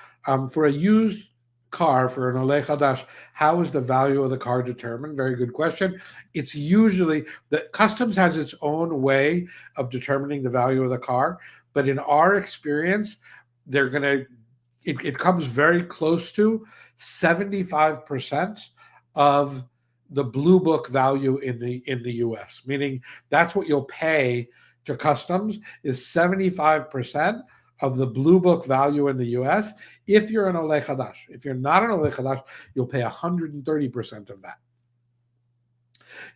For a used car, for an Oleh Hadash, how is the value of the car determined? Very good question. It's usually that customs has its own way of determining the value of the car, but in our experience, they're going to, it comes very close to 75% of the blue book value in the US, meaning that's what you'll pay to customs is 75% of the blue book value in the US if you're an Oleh Hadash. If you're not an Oleh Hadash, you'll pay 130% of that.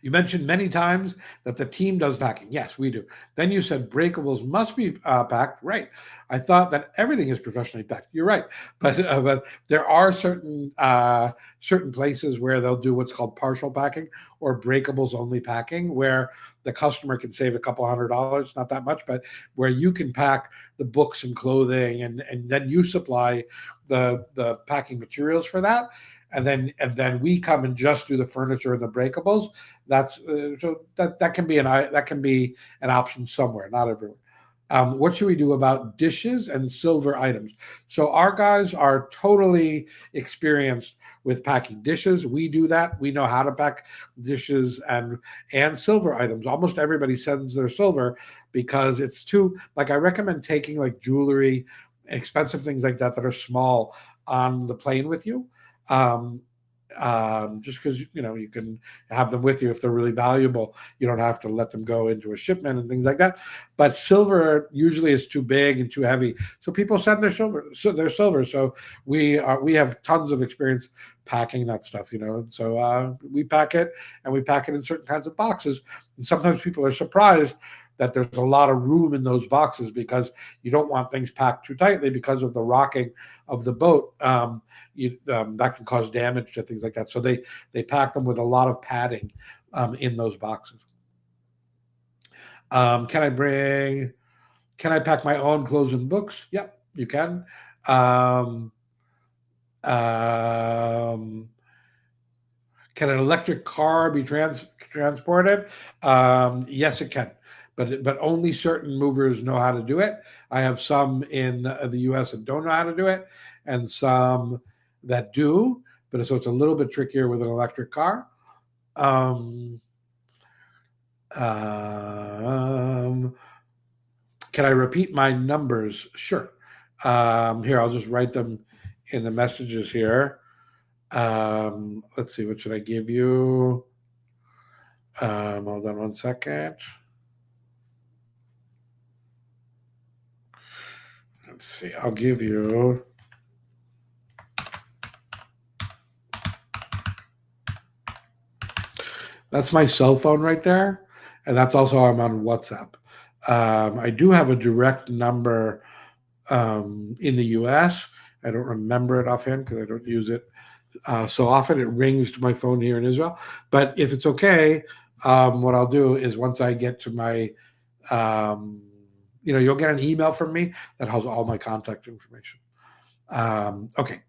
You mentioned many times that the team does packing. Yes, we do. Then you said breakables must be packed. Right. I thought that everything is professionally packed. You're right. But there are certain places where they'll do what's called partial packing or breakables only packing, where the customer can save a couple $100, not that much, but where you can pack the books and clothing and then you supply the packing materials for that. And then we come and just do the furniture and the breakables. That's so that can be an option somewhere, not everywhere. What should we do about dishes and silver items? So our guys are totally experienced with packing dishes. We do that. We know how to pack dishes and silver items. Almost everybody sends their silver because it's too, like, I recommend taking like jewelry, expensive things like that are small on the plane with you. Just because you can have them with you if they're really valuable. You don't have to let them go into a shipment and things like that. But silver usually is too big and too heavy, so people send their silver. So we have tons of experience packing that stuff. So we pack it, and we pack it in certain kinds of boxes. And sometimes people are surprised that there's a lot of room in those boxes because you don't want things packed too tightly because of the rocking of the boat. That can cause damage to things like that. So they pack them with a lot of padding in those boxes. Can I pack my own clothes and books? Yep, you can. Can an electric car be transported? Yes, it can, but only certain movers know how to do it. I have some in the U.S. that don't know how to do it, and some that do. But so it's a little bit trickier with an electric car. Can I repeat my numbers? Sure. Here, I'll just write them in the messages here. Let's see, what should I give you? Hold on one second. Let's see, I'll give you. That's my cell phone right there. And that's also, I'm on WhatsApp. I do have a direct number in the US. I don't remember it offhand because I don't use it so often. It rings to my phone here in Israel. But if it's okay, what I'll do is once I get to my, you'll get an email from me that has all my contact information. Okay.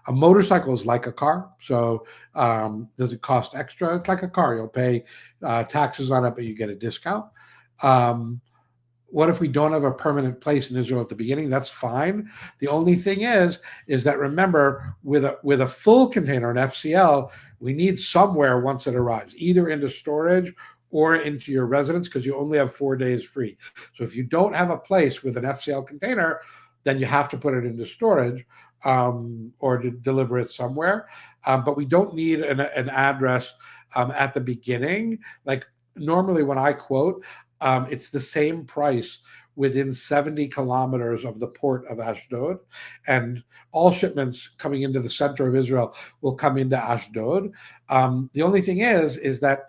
A motorcycle is like a car. So does it cost extra? It's like a car. You'll pay taxes on it, but you get a discount. What if we don't have a permanent place in Israel at the beginning? That's fine. The only thing is that remember, with a full container, an FCL, we need somewhere once it arrives, either into storage or into your residence, because you only have 4 days free. So if you don't have a place with an FCL container, then you have to put it into storage or to deliver it somewhere. But we don't need an address at the beginning. Like normally when I quote, it's the same price within 70 kilometers of the port of Ashdod. And all shipments coming into the center of Israel will come into Ashdod. The only thing is that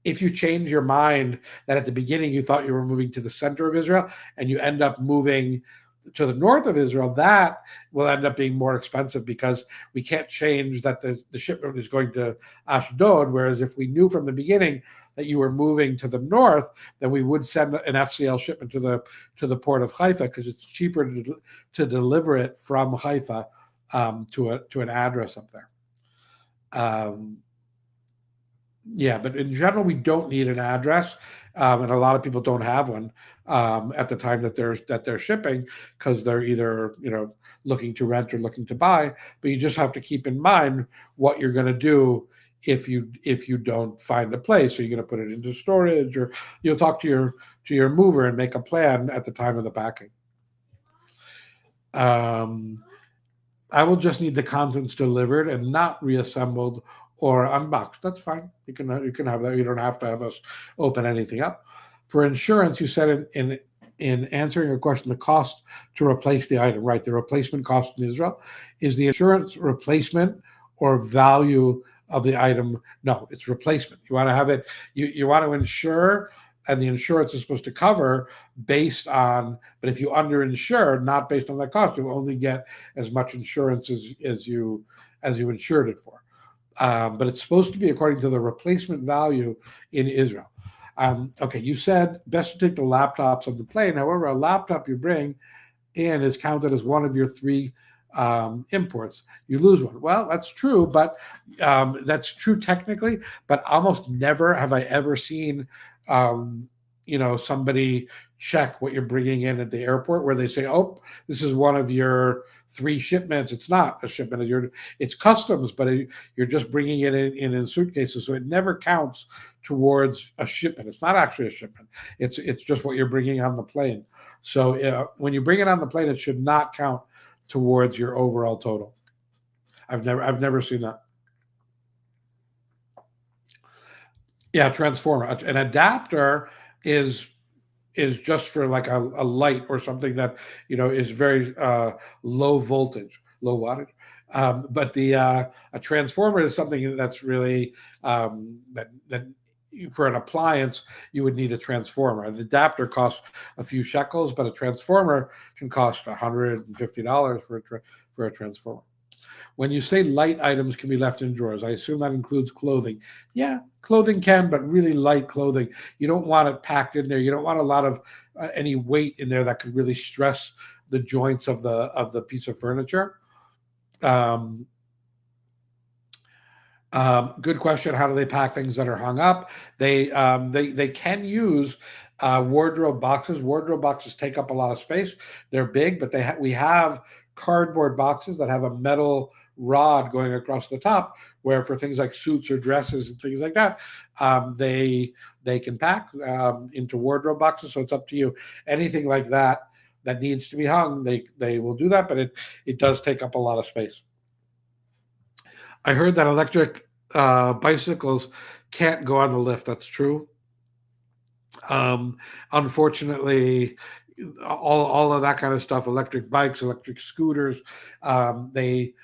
if you change your mind that at the beginning you thought you were moving to the center of Israel and you end up moving to the north of Israel, that will end up being more expensive because we can't change that the shipment is going to Ashdod. Whereas if we knew from the beginning that you were moving to the north, then we would send an FCL shipment to the port of Haifa because it's cheaper to deliver it from Haifa to an address up there. Yeah, but in general, we don't need an address, and a lot of people don't have one at the time that they're shipping because they're either looking to rent or looking to buy. But you just have to keep in mind what you're going to do if you don't find a place. Are you going to put it into storage, or you'll talk to your mover and make a plan at the time of the packing. I will just need the contents delivered and not reassembled or unboxed. That's fine. You can have that. You don't have to have us open anything up. For insurance, you said in answering your question, the cost to replace the item, right? The replacement cost in Israel is the insurance replacement or value of the item. No, it's replacement. You want to have it. You want to insure, and the insurance is supposed to cover based on. But if you underinsure, not based on that cost, you'll only get as much insurance as you insured it for. But it's supposed to be according to the replacement value in Israel. Okay, you said best to take the laptops on the plane. However, a laptop you bring in is counted as one of your three imports. You lose one. Well, that's true, but that's true technically. But almost never have I ever seen, somebody check what you're bringing in at the airport where they say, "Oh, this is one of your three shipments." It's not a shipment. It's customs, but you're just bringing it in suitcases, so it never counts towards a shipment. It's not actually a shipment. It's just what you're bringing on the plane. So when you bring it on the plane, it should not count towards your overall total. I've never seen that. Yeah, transformer. An adapter is just for like a light or something that is very low voltage, low wattage. But a transformer is something that's really that for an appliance you would need a transformer. An adapter costs a few shekels, but a transformer can cost $150 for a transformer. When you say light items can be left in drawers, I assume that includes clothing. Yeah, clothing can, but really light clothing. You don't want it packed in there. You don't want a lot of any weight in there that could really stress the joints of the piece of furniture. Good question. How do they pack things that are hung up? They can use wardrobe boxes. Wardrobe boxes take up a lot of space. They're big, but we have cardboard boxes that have a metal rod going across the top, where for things like suits or dresses and things like that, they can pack into wardrobe boxes. So it's up to you. Anything like that needs to be hung, they will do that, but it does take up a lot of space. I heard that electric bicycles can't go on the lift. That's true. Unfortunately, all of that kind of stuff, electric bikes, electric scooters, they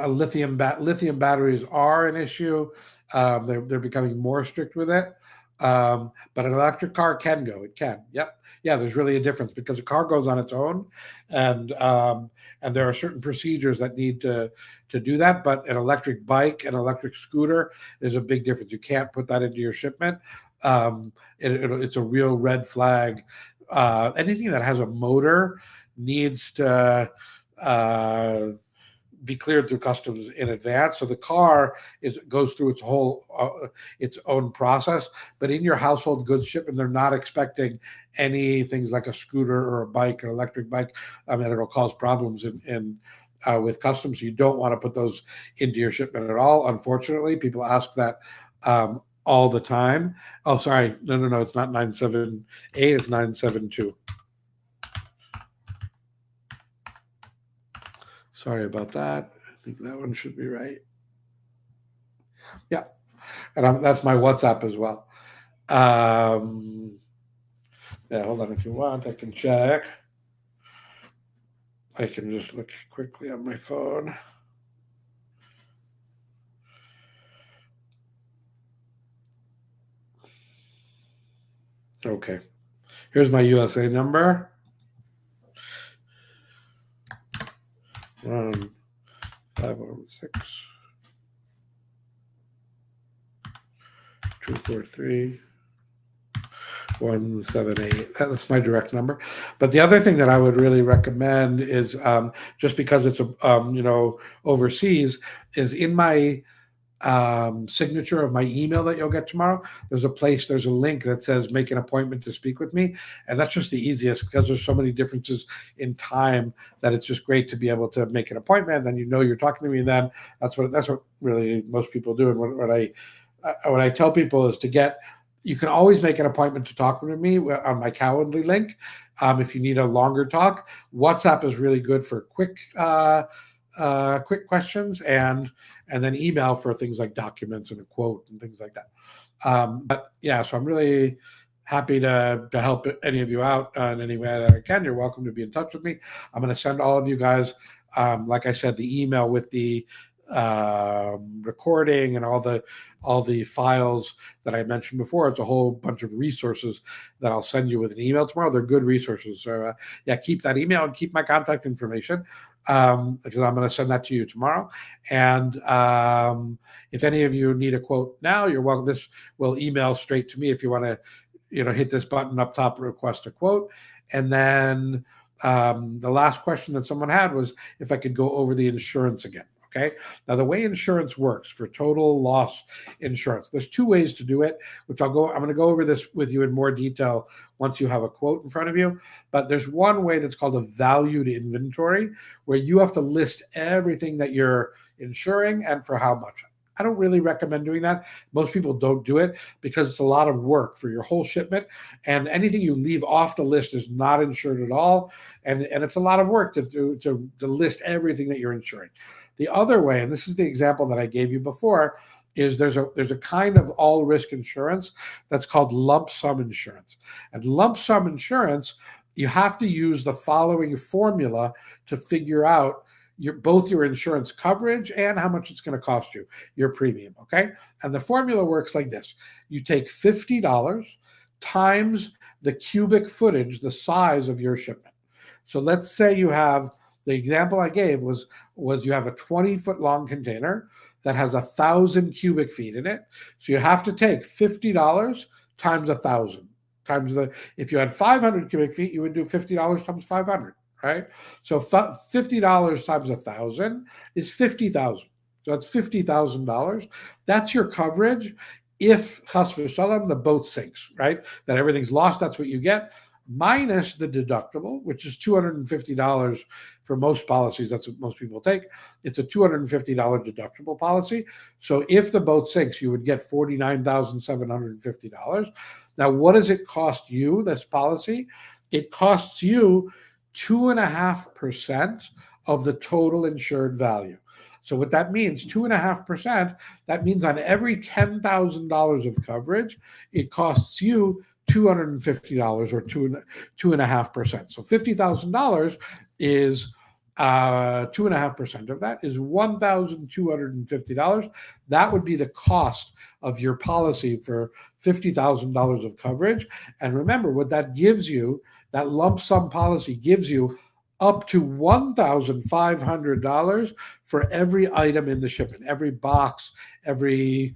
lithium batteries are an issue. They're becoming more strict with it. But an electric car can go. It can. Yep. Yeah. There's really a difference because a car goes on its own, and there are certain procedures that need to do that. But an electric bike and electric scooter, there's a big difference. You can't put that into your shipment. It's a real red flag. Anything that has a motor needs to be cleared through customs in advance. So the car goes through its own process. But in your household goods shipment, they're not expecting any things like a scooter or a bike, an electric bike, and it'll cause problems with customs. You don't want to put those into your shipment at all. Unfortunately, people ask that all the time. Oh, sorry. No. It's not 978. It's 972. Sorry about that. I think that one should be right. Yeah. And that's my WhatsApp as well. Yeah, hold on. If you want, I can check. I can just look quickly on my phone. Okay. Here's my USA number. 516 243 178. That's my direct number. But the other thing that I would really recommend is just because it's overseas, is in my signature of my email that you'll get tomorrow. There's a link that says make an appointment to speak with me. And that's just the easiest because there's so many differences in time that it's just great to be able to make an appointment. Then you're talking to me. And then that's what really most people do. And what I tell people is you can always make an appointment to talk with me on my Calendly link. If you need a longer talk, WhatsApp is really good for quick questions, and then email for things like documents and a quote and things like that. But yeah, so I'm really happy to help any of you out in any way that I can. You're welcome to be in touch with me. I'm going to send all of you guys, like I said, the email with the recording and all the files that I mentioned before. It's a whole bunch of resources that I'll send you with an email tomorrow. They're good resources. So yeah, keep that email and keep my contact information, because I'm going to send that to you tomorrow. And if any of you need a quote now, you're welcome. This will email straight to me if you want to, hit this button up top, request a quote. And then the last question that someone had was if I could go over the insurance again. Okay. Now, the way insurance works for total loss insurance, there's two ways to do it, which I'm going to go over this with you in more detail once you have a quote in front of you. But there's one way that's called a valued inventory, where you have to list everything that you're insuring and for how much. I don't really recommend doing that. Most people don't do it because it's a lot of work for your whole shipment, and anything you leave off the list is not insured at all. And it's a lot of work to list everything that you're insuring. The other way, and this is the example that I gave you before, is there's a kind of all risk insurance that's called lump sum insurance. And lump sum insurance, you have to use the following formula to figure out both your insurance coverage and how much it's going to cost you, your premium. Okay. And the formula works like this. You take $50 times the cubic footage, the size of your shipment. So let's say the example I gave was you have a 20-foot long container that has 1,000 cubic feet in it. So you have to take $50 times 1,000 times if you had 500 cubic feet, you would do $50 times 500, right? So $50 times 1,000 is 50,000. So that's $50,000. That's your coverage if chas v'shalom the boat sinks, right? That everything's lost. That's what you get, minus the deductible, which is $250 for most policies. That's what most people take. It's a $250 deductible policy. So if the boat sinks, you would get $49,750. Now, what does it cost you, this policy? It costs you 2.5% of the total insured value. So what that means, 2.5%, that means on every $10,000 of coverage, it costs you $250 or 2.5%. So $50,000 is 2.5% of that is $1,250. That would be the cost of your policy for $50,000 of coverage. And remember, what that gives you, that lump sum policy gives you up to $1,500 for every item in the shipment, every box, every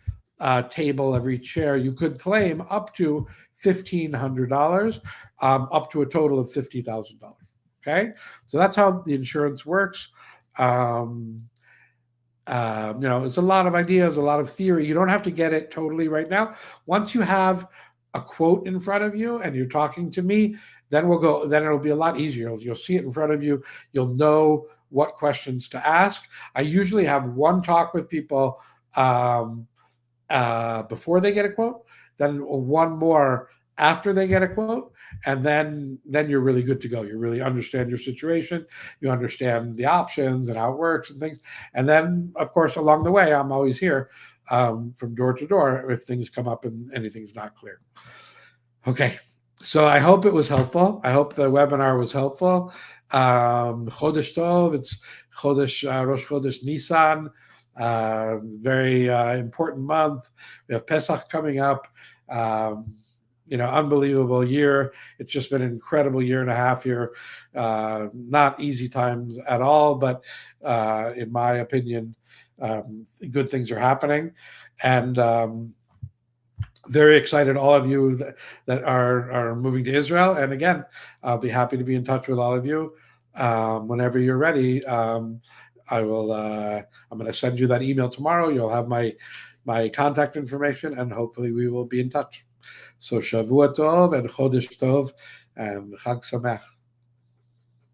table, every chair. You could claim up to $1,500, up to a total of $50,000. Okay, so that's how the insurance works. It's a lot of ideas, a lot of theory. You don't have to get it totally right now. Once you have a quote in front of you and you're talking to me, then it'll be a lot easier. You'll see it in front of you. You'll know what questions to ask. I usually have one talk with people before they get a quote, then one more after they get a quote, and then you're really good to go. You really understand your situation. You understand the options and how it works and things. And then, of course, along the way, I'm always here from door to door if things come up and anything's not clear. Okay. So I hope it was helpful. I hope the webinar was helpful. Chodesh Tov, it's Rosh Chodesh Nisan, very important month. We have Pesach coming up. unbelievable year. It's just been an incredible year and a half here. Not easy times at all, but in my opinion, good things are happening. And very excited, all of you that are moving to Israel. And again, I'll be happy to be in touch with all of you whenever you're ready. I will. I'm going to send you that email tomorrow. You'll have my contact information, and hopefully we will be in touch. So Shavua Tov and Chodesh Tov and Chag Sameach.